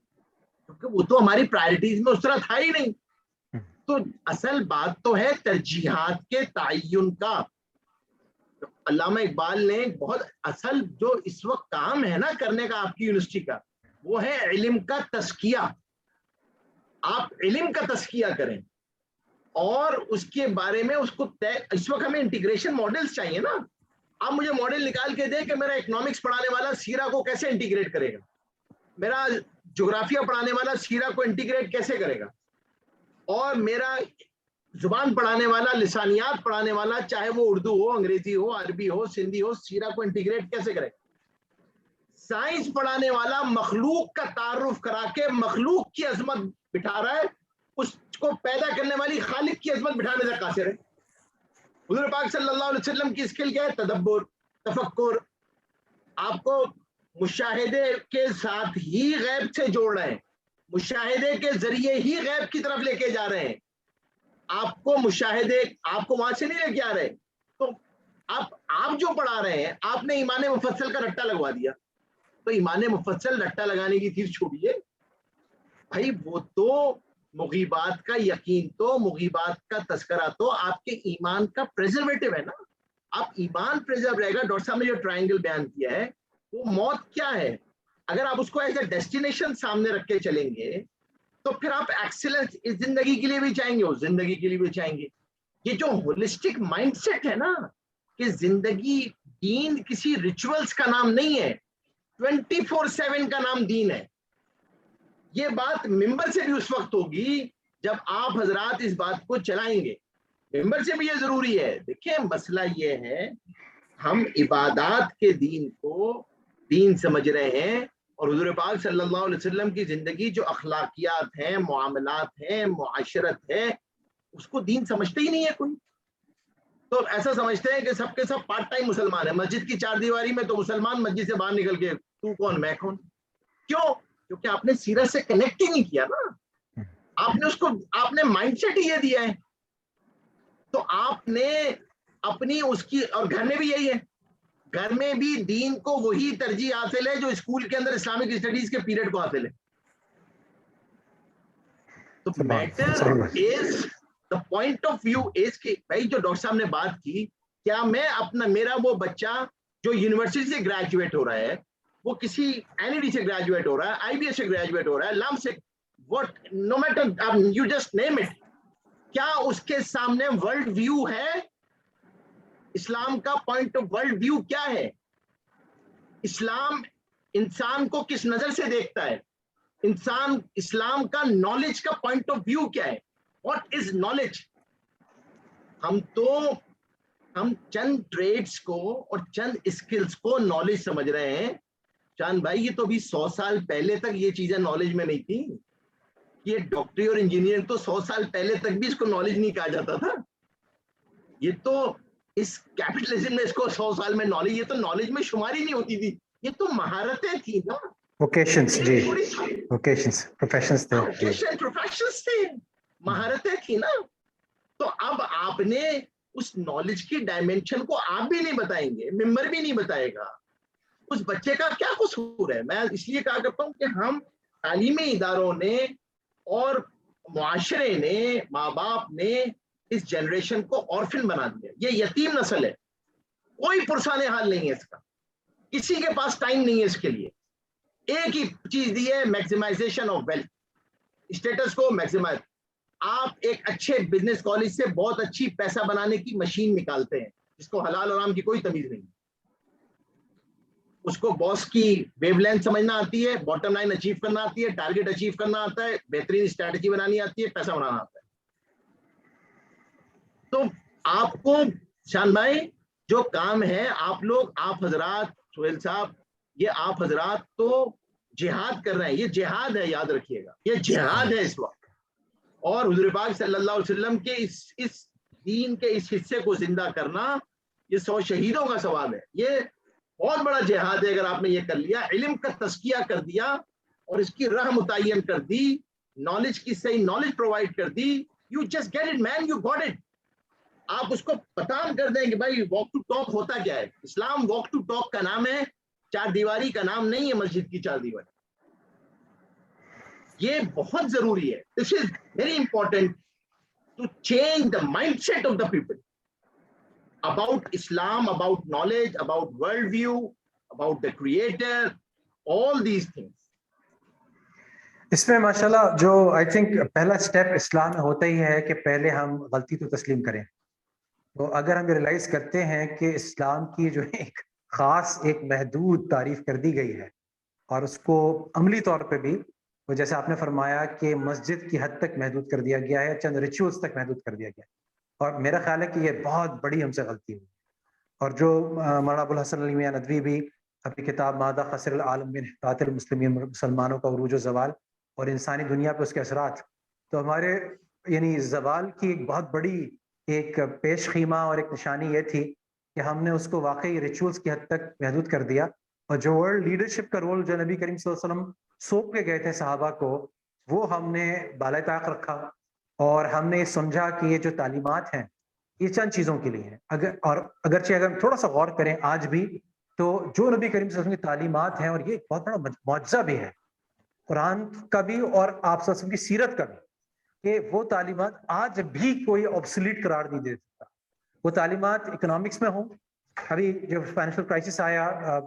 کیونکہ وہ تو ہماری پرائرٹیز میں اس طرح تھا ہی نہیں. تو اصل بات تو ہے ترجیحات کے تعین کا. علامہ اقبال نے بہت اصل جو اس وقت کام ہے نا کرنے کا آپ کی یونیورسٹی کا, وہ ہے علم کا تزکیہ. آپ علم کا تزکیہ کریں اور اس کے بارے میں اس کو اس وقت ہمیں انٹیگریشن ماڈلز چاہیے نا. آپ مجھے ماڈل نکال کے دیں کہ میرا اکنامکس پڑھانے والا سیرا کو کیسے انٹیگریٹ کرے گا, میرا جغرافیہ پڑھانے والا سیرا کو انٹیگریٹ کیسے کرے گا, اور میرا زبان پڑھانے والا, لسانیات پڑھانے والا, چاہے وہ اردو ہو, انگریزی ہو, عربی ہو, سندھی ہو, سیرا کو انٹیگریٹ کیسے کرے. سائنس پڑھانے والا مخلوق کا تعارف کرا کے مخلوق کی عظمت بٹھا رہا ہے, اس کو پیدا کرنے والی خالق کی عظمت بٹھانے سے قاصر ہے. حضور پاک صلی اللہ علیہ وسلم کی اسکل کیا ہے؟ تدبر, تفکر. آپ کو مشاہدے کے ساتھ ہی غیب سے جوڑ رہے ہیں, مشاہدے کے ذریعے ہی غیب کی طرف لے کے جا رہے ہیں. آپ کو مشاہدے, آپ کو وہاں سے نہیں لے کے آ رہے. تو آپ جو پڑھا رہے ہیں, آپ نے ایمان مفصل کا رٹا لگوا دیا. تو ایمان مفصل رٹا لگانے کی چیز چھوڑیے بھائی, وہ تو مغیبات کا یقین, تو مغیبات کا تذکرہ تو آپ کے ایمان کا پریزرویٹو ہے نا. آپ ایمان پریزرو رہے گا. ڈاکٹر صاحب نے جو ٹرائنگل بیان کیا ہے, وہ موت کیا ہے, اگر آپ اس کو ایز اے ڈیسٹینیشن سامنے رکھ کے چلیں گے تو پھر آپ ایکسیلنس اس زندگی کے لیے بھی چاہیں گے, اس زندگی کے لیے بھی چاہیں گے. یہ جو ہولسٹک مائنڈ سیٹ ہے نا کہ زندگی, دین کسی ریچولز کا نام نہیں ہے, 24/7 کا نام دین ہے. یہ بات ممبر سے بھی اس وقت ہوگی جب آپ حضرات اس بات کو چلائیں گے. ممبر سے بھی یہ ضروری ہے. دیکھیں مسئلہ یہ ہے, ہم عبادات کے دین کو دین سمجھ رہے ہیں, اور حضور پاک صلی اللہ علیہ وسلم کی زندگی جو اخلاقیات ہیں, معاملات ہیں, معاشرت ہے, اس کو دین سمجھتے ہی نہیں ہے کوئی. تو ایسا سمجھتے ہیں کہ سب کے سب پارٹ ٹائم مسلمان ہیں. مسجد کی 4 دیواری میں تو مسلمان, مسجد سے باہر نکل کے تو کون میں کون. کیوں؟ کیونکہ آپ نے سیرت سے کنیکٹ ہی نہیں کیا نا. آپ نے اس کو, آپ نے مائنڈ سیٹ ہی یہ دیا ہے. تو آپ نے اپنی اس کی, اور گھر میں بھی یہی ہے, گھر میں بھی دین کو وہی ترجیح حاصل ہے جو اسکول کے اندر اسلامک اسٹڈیز کے پیریڈ کو حاصل ہے. تو matter is the point of view is کہ بھائی جو ڈاکٹر صاحب نے بات کی, کیا میں اپنا میرا وہ بچہ جو یونیورسٹی سے گریجویٹ ہو رہا ہے, وہ کسی این ای ڈی سے گریجویٹ ہو رہا ہے, آئی بی ایس سے گریجویٹ ہو رہا ہے, لام سے, what no matter you just name it, کیا اس کے سامنے ورلڈ ویو ہے؟ اسلام کا پوائنٹ آف ورلڈ ویو کیا ہے؟ اسلام انسان کو کس نظر سے دیکھتا ہے؟ انسان اسلام کا نالج کا پوائنٹ آف ویو کیا ہے؟ What is knowledge? ہم چند ٹریڈس کو اور چند اسکلز کو نالج سمجھ رہے ہیں. چاند بھائی, یہ تو ابھی 100 سال پہلے تک یہ چیزیں نالج میں نہیں تھی. یہ ڈاکٹری اور انجینئر تو 100 سال پہلے تک بھی اس کو نالج نہیں کہا جاتا تھا. یہ تو اس کیپٹلزم میں اس کو 100 سال میں نالج, یہ تو نالج میں شماری نہیں ہوتی تھی, یہ تو مہارتیں تھیں نا, ووکیشنز, جی ووکیشنز, پروفیشنز تھے, مہارتیں تھیں نا. تو اب آپ نے اس نالج کی ڈائمینشن کو آپ بھی نہیں بتائیں گے, ممبر بھی نہیں بتائے گا, اس بچے کا کیا قصور ہے؟ میں اس لیے کہا کرتا ہوں کہ ہم تعلیمی اداروں نے اور معاشرے نے, ماں باپ نے اس جنریشن کو آرفن بنا دیا. یہ یتیم نسل ہے, کوئی پرسان حال نہیں ہے اس کا, کسی کے پاس ٹائم نہیں ہے اس کے لیے. ایک ہی چیز دی ہے, میکسیمائزیشن آف ویلتھ, اسٹیٹس کو میکسیمائز. آپ ایک اچھے بزنس کالج سے بہت اچھی پیسہ بنانے کی مشین نکالتے ہیں جس کو حلال حرام کی کوئی تمیز نہیں, اس کو باس کی ویو لینتھ سمجھنا آتی ہے, باٹم لائن اچیو کرنا آتی ہے, ٹارگیٹ اچیو کرنا آتا ہے, بہترین اسٹریٹجی بنانی آتی ہے, پیسہ بنانا آتا ہے. تو آپ کو شان بھائی جو کام ہے, آپ لوگ, آپ حضرات, سہیل صاحب, یہ آپ حضرات تو جہاد کر رہے ہیں. یہ جہاد ہے, یاد رکھیے گا, یہ جہاد ہے اس وقت. اور حضور پاک صلی اللہ علیہ وسلم کے اس دین کے اس حصے کو زندہ کرنا, یہ 100 شہیدوں کا ثواب ہے. یہ بہت بڑا جہاد ہے. اگر آپ نے یہ کر لیا, علم کا تزکیہ کر دیا اور اس کی راہ متعین کر دی, نالج کی صحیح نالج پرووائڈ کر دی, you just get it man, you got it. آپ اس کو پتام کر دیں کہ بھائی واک ٹو ٹاک ہوتا کیا ہے. اسلام واک ٹو ٹاک کا نام ہے, چار دیواری کا نام نہیں ہے, مسجد کی چار دیواری. یہ بہت ضروری ہے. This is very important to change the mindset of the people about Islam, about knowledge, about worldview, about the creator, all these things. اس میں ماشاءاللہ جو آئی تھنک پہلا سٹیپ اسلام میں ہوتا ہی ہے کہ پہلے ہم غلطی تو تسلیم کریں. تو اگر ہم ریئلائز کرتے ہیں کہ اسلام کی جو ایک خاص, ایک محدود تعریف کر دی گئی ہے, اور اس کو عملی طور پہ بھی, وہ جیسے آپ نے فرمایا کہ مسجد کی حد تک محدود کر دیا گیا ہے, چند ریچولز تک محدود کر دیا گیا ہے. اور میرا خیال ہے کہ یہ بہت بڑی ہم سے غلطی ہوئی. اور جو مولانا ابوالحسن علی میاں ندوی بھی اپنی کتاب ماذا خسر العالم من انحطاط المسلمین, مسلمانوں کا عروج و زوال اور انسانی دنیا پہ اس کے اثرات, تو ہمارے یعنی زوال کی ایک بہت بڑی ایک پیش خیمہ اور ایک نشانی یہ تھی کہ ہم نے اس کو واقعی ریچولز کی حد تک محدود کر دیا. اور جو ورلڈ لیڈرشپ کا رول جو نبی کریم صلی اللہ علیہ وسلم سونپ کے گئے تھے صحابہ کو, وہ ہم نے بالائے طاق رکھا. اور ہم نے سمجھا کہ یہ جو تعلیمات ہیں یہ چند چیزوں کے لیے ہیں. اگرچہ اگر ہم تھوڑا سا غور کریں آج بھی, تو جو نبی کریم صلی اللہ علیہ وسلم کی تعلیمات ہیں, اور یہ ایک بہت بڑا معجزہ بھی ہے قرآن کا بھی اور آپ صلی اللہ علیہ وسلم کی سیرت کا بھی, کہ وہ تعلیمات آج بھی کوئی آبسلیٹ قرار نہیں دے سکتا. وہ تعلیمات اکنامکس میں ہوں, ابھی جو فائنینشیل کرائسس آیا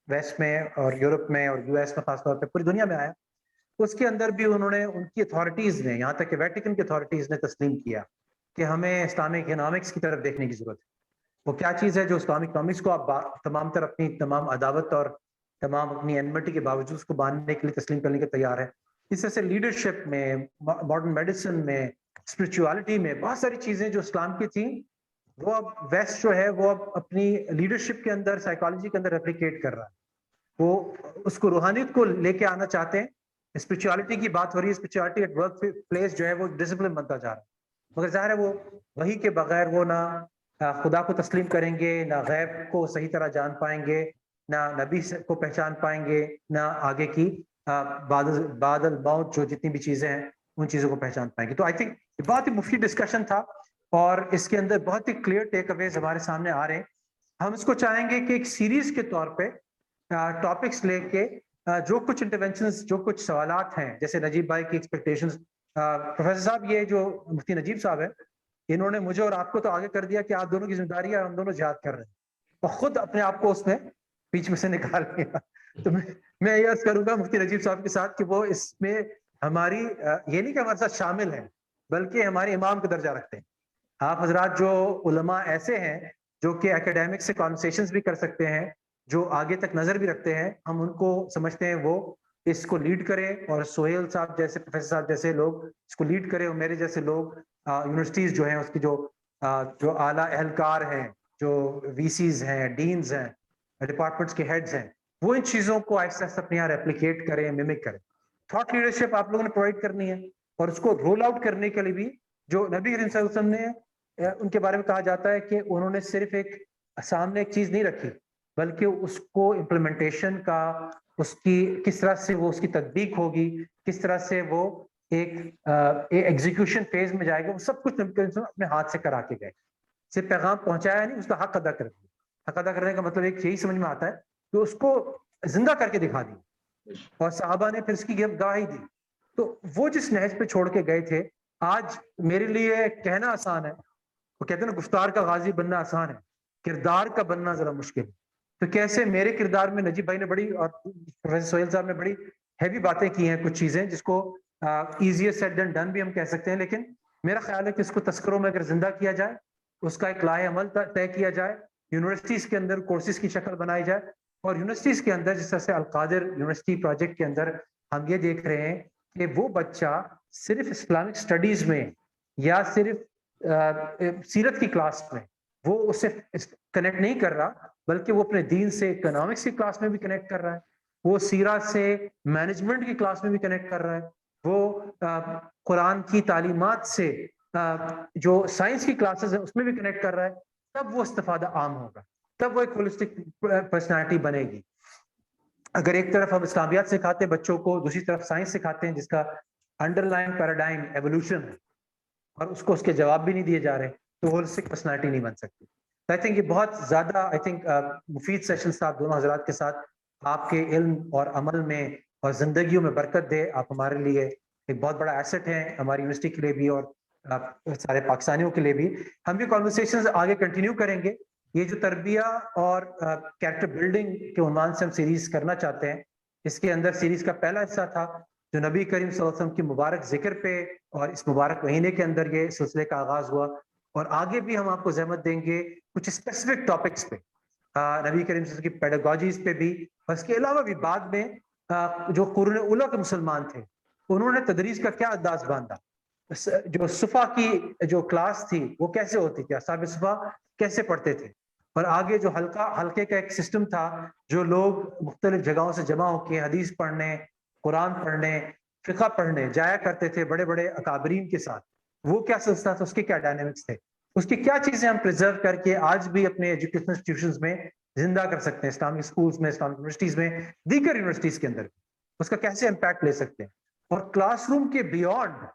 ویسٹ میں اور یورپ میں اور یو ایس میں خاص طور پہ پوری دنیا میں آیا, اس کے اندر بھی انہوں نے, ان کی اتھارٹیز نے, یہاں تک کہ ویٹیکن کی اتھارٹیز نے تسلیم کیا کہ ہمیں اسلامک اکنامکس کی طرف دیکھنے کی ضرورت ہے. وہ کیا چیز ہے جو اسلامک اکنامکس کو آپ تمام طرح اپنی تمام عداوت اور تمام اپنی انمٹی کے باوجود اس کو باندھنے کے لیے تسلیم کرنے کے تیار ہے. اس طرح سے لیڈرشپ میں, ماڈرن میڈیسن میں, اسپرچوالٹی میں بہت ساری چیزیں جو اسلام کی تھیں, وہ اب ویسٹ جو ہے وہ اب اپنی لیڈرشپ کے اندر, سائیکالوجی کے اندر ریپلیکیٹ کر رہا ہے. وہ اس کو روحانیت کو لے کے آنا چاہتے ہیں. اسپرچوالٹی کی بات ہو رہی ہے, اسپرچوالٹی ایٹ ورک پلیس جو ہے وہ ڈسپلن بنتا جا رہا ہے. مگر ظاہر ہے وہ وہی کے بغیر وہ نہ خدا کو تسلیم کریں گے, نہ غیب کو صحیح طرح جان پائیں گے, نہ نبی کو پہچان پائیں گے, نہ آگے کی بعد الموت جو جتنی بھی چیزیں ہیں ان چیزوں کو پہچان پائیں گے. تو آئی تھنک یہ بہت ہی مفید ڈسکشن تھا, اور اس کے اندر بہت ہی کلیئر ٹیک اویز ہمارے سامنے آ رہے ہیں ہم اس کو چاہیں گے کہ ایک سیریز کے طور پہ ٹاپکس لے کے جو کچھ انٹرونشنز، جو کچھ سوالات ہیں، جیسے نجیب بھائی کی ایکسپیکٹیشنز، پروفیسر صاحب یہ جو مفتی نجیب صاحب ہیں انہوں نے مجھے اور آپ کو تو آگے کر دیا کہ آپ دونوں کی ذمہ داری ہے، ہم دونوں جہاد کر رہے ہیں، اور خود اپنے آپ کو اس میں بیچ میں سے نکال لیا. تو میں یہ عرض کروں گا مفتی نجیب صاحب کے ساتھ کہ وہ اس میں ہماری یہ نہیں کہ ہمارے ساتھ شامل ہیں، بلکہ ہمارے امام کا درجہ رکھتے ہیں. آپ حضرات جو علماء ایسے ہیں جو کہ اکیڈیمک سے کانورسیشنز بھی کر سکتے ہیں، جو آگے تک نظر بھی رکھتے ہیں، ہم ان کو سمجھتے ہیں وہ اس کو لیڈ کریں، اور سہیل صاحب جیسے، پروفیسر صاحب جیسے لوگ اس کو لیڈ کریں، اور میرے جیسے لوگ یونیورسٹیز جو ہیں اس کی جو اعلیٰ اہلکار ہیں، جو وی سیز ہیں، ڈینز ہیں، ڈپارٹمنٹس کے ہیڈز ہیں، وہ ان چیزوں کو آہستہ آہستہ اپنے یہاں ریپلیکیٹ کریں، میمک کریں. تھاٹ لیڈرشپ آپ لوگوں نے پرووائڈ کرنی ہے، اور اس کو رول آؤٹ کرنے کے لیے بھی جو نبی کریم صلی اللہ علیہ وسلم نے ان کے بارے میں کہا جاتا ہے کہ انہوں نے صرف ایک سامنے ایک چیز نہیں رکھی، بلکہ اس کو امپلیمنٹیشن کا، اس کی کس طرح سے وہ اس کی تطبیق ہوگی، کس طرح سے وہ ایک ایگزیکیوشن فیز میں جائے گا، وہ سب کچھ نبی کریم صلی اللہ علیہ وسلم اپنے ہاتھ سے کرا کے گئے. صرف پیغام پہنچایا نہیں، اس کا حق ادا کر دیا. حق ادا کرنے کا مطلب ایک یہی سمجھ میں آتا ہے کہ اس کو زندہ کر کے دکھا دی، اور صحابہ نے پھر اس کی گواہی دی. تو وہ جس نہج پہ چھوڑ کے گئے تھے، آج میرے لیے کہنا آسان ہے، وہ کہتے ہیں نا گفتار کا غازی بننا آسان ہے، کردار کا بننا ذرا مشکل ہے. تو کیسے میرے کردار میں نجیب بھائی نے بڑی، اور پروفیسر سہیل صاحب نے بڑی ہیوی باتیں کی ہیں، کچھ چیزیں جس کو ایزیئر سیڈ دین ڈن بھی ہم کہہ سکتے ہیں، لیکن میرا خیال ہے کہ اس کو تذکروں میں اگر زندہ کیا جائے، اس کا ایک لائحہ عمل طے کیا جائے، یونیورسٹیز کے اندر کورسز کی شکل بنائی جائے، اور یونیورسٹیز کے اندر جس طرح سے القادر یونیورسٹی پروجیکٹ کے اندر ہم یہ دیکھ رہے ہیں کہ وہ بچہ صرف اسلامک اسٹڈیز میں یا صرف سیرت کی کلاس میں وہ اس سے کنیکٹ نہیں کر رہا، بلکہ وہ اپنے دین سے اکنامکس کی کلاس میں بھی کنیکٹ کر رہا ہے، وہ سیرت سے مینجمنٹ کی کلاس میں بھی کنیکٹ کر رہا ہے، وہ قرآن کی تعلیمات سے جو سائنس کی کلاسز ہیں اس میں بھی کنیکٹ کر رہا ہے. تب وہ استفادہ عام ہوگا، تب وہ ایک ہولسٹک پرسنالٹی بنے گی. اگر ایک طرف ہم اسلامیات سکھاتے ہیں بچوں کو، دوسری طرف سائنس سکھاتے ہیں جس کا انڈر لائن پیراڈائم ایوولوشن ہے، اور اس کو اس کے جواب بھی نہیں دیے جا رہے، تو ہولسٹک پرسنالٹی نہیں بن سکتی. آئی تھنک یہ بہت زیادہ مفید سیشن تھا آپ دونوں حضرات کے ساتھ. آپ کے علم اور عمل میں اور زندگیوں میں برکت دے. آپ ہمارے لیے ایک بہت بڑا ایسٹ ہیں، ہماری یونیورسٹی کے لیے بھی اور سارے پاکستانیوں کے لیے بھی. ہم یہ کانورسیشنز آگے کنٹینیو کریں گے. یہ جو تربیہ اور کیریکٹر بلڈنگ کے عنوان سے ہم سیریز کرنا چاہتے ہیں، اس کے اندر سیریز کا پہلا حصہ تھا جو نبی کریم صلی اللہ علیہ وسلم کی مبارک ذکر پہ، اور اس مبارک مہینے کے اندر یہ سلسلے کا آغاز ہوا، اور آگے بھی ہم آپ کو زحمت دیں گے کچھ اسپیسیفک ٹاپکس پہ، نبی کریم صلی اللہ علیہ وسلم کی پیڈاگوجیز پہ بھی. اور اس کے علاوہ بھی بعد میں جو قرون اولیٰ کے مسلمان تھے انہوں نے تدریس کا کیا انداز باندھا، جو صفا کی جو کلاس تھی وہ کیسے ہوتی تھی، اصحاب صفا کیسے پڑھتے تھے، اور آگے جو حلقے کا ایک سسٹم تھا، جو لوگ مختلف جگہوں سے جمع ہو کے حدیث پڑھنے، قرآن پڑھنے، فقہ پڑھنے جایا کرتے تھے بڑے بڑے اکابرین کے ساتھ، وہ کیا سلسلہ تھا، اس کے کیا ڈائنامکس تھے، اس کی کیا چیزیں ہم پریزرو کر کے آج بھی اپنے ایجوکیشنل انسٹیٹیوشنز میں زندہ کر سکتے ہیں، اسلامک اسکولز میں، اسلامک یونیورسٹیز میں، دیگر یونیورسٹیز کے اندر اس کا کیسے امپیکٹ لے سکتے ہیں. اور کلاس روم کے بیونڈ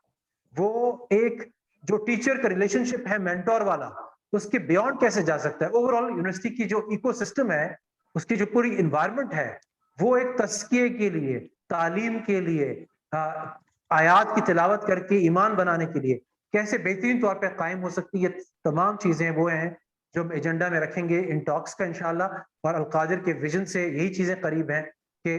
وہ ایک جو ٹیچر کا ریلیشن شپ ہے مینٹور والا، اس کے بیونڈ کیسے جا سکتا ہے. اوور آل یونیورسٹی کی جو ایکو سسٹم ہے، اس کی جو پوری انوائرمنٹ ہے، وہ ایک تزکیے کے لیے، تعلیم کے لیے، آیات کی تلاوت کر کے ایمان بنانے کے لیے کیسے بہترین طور پہ قائم ہو سکتی ہے. تمام چیزیں وہ ہیں جو ہم ایجنڈا میں رکھیں گے ان ٹاکس کا انشاءاللہ. اور القادر کے ویژن سے یہی چیزیں قریب ہیں کہ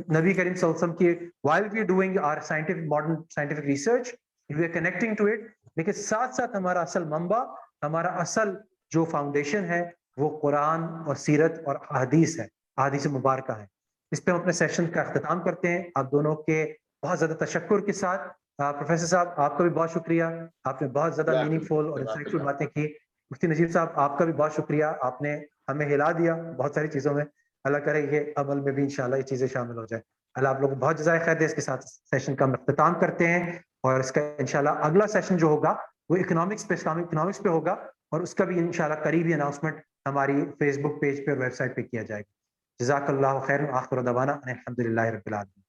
نبی کریم صلی اللہ علیہ وسلم کی while we are doing our modern scientific research we are connecting to it، لیکن ساتھ ساتھ ہمارا اصل منبع، ہمارا اصل جو فاؤنڈیشن ہے وہ قرآن اور سیرت اور احادیث ہے، احادیث مبارکہ ہے. اس پہ ہم اپنے سیشن کا اختتام کرتے ہیں آپ دونوں کے بہت زیادہ تشکر کے ساتھ. پروفیسر صاحب آپ کا بھی بہت شکریہ، آپ نے بہت زیادہ میننگ فل اور انسائٹفل باتیں کی. مفتی نجیب صاحب آپ کا بھی بہت شکریہ، آپ نے ہمیں ہلا دیا بہت ساری چیزوں میں. اللہ کرے یہ عمل میں بھی انشاءاللہ یہ چیزیں شامل ہو جائیں. اللہ آپ لوگوں کو بہت جزائے خیر دے. اس کے ساتھ سیشن کا ہم اختتام کرتے ہیں، اور اس کا انشاءاللہ اگلا سیشن جو ہوگا وہ اکنامکس پہ، اسلامک اکنامکس پہ ہوگا، اور اس کا بھی انشاءاللہ قریبی اناؤنسمنٹ ہماری فیس بک پیج پہ اور ویب سائٹ پہ کیا جائے گا. جزاک اللہ خیر. آخر دعوانا الحمدللہ رب العالمین.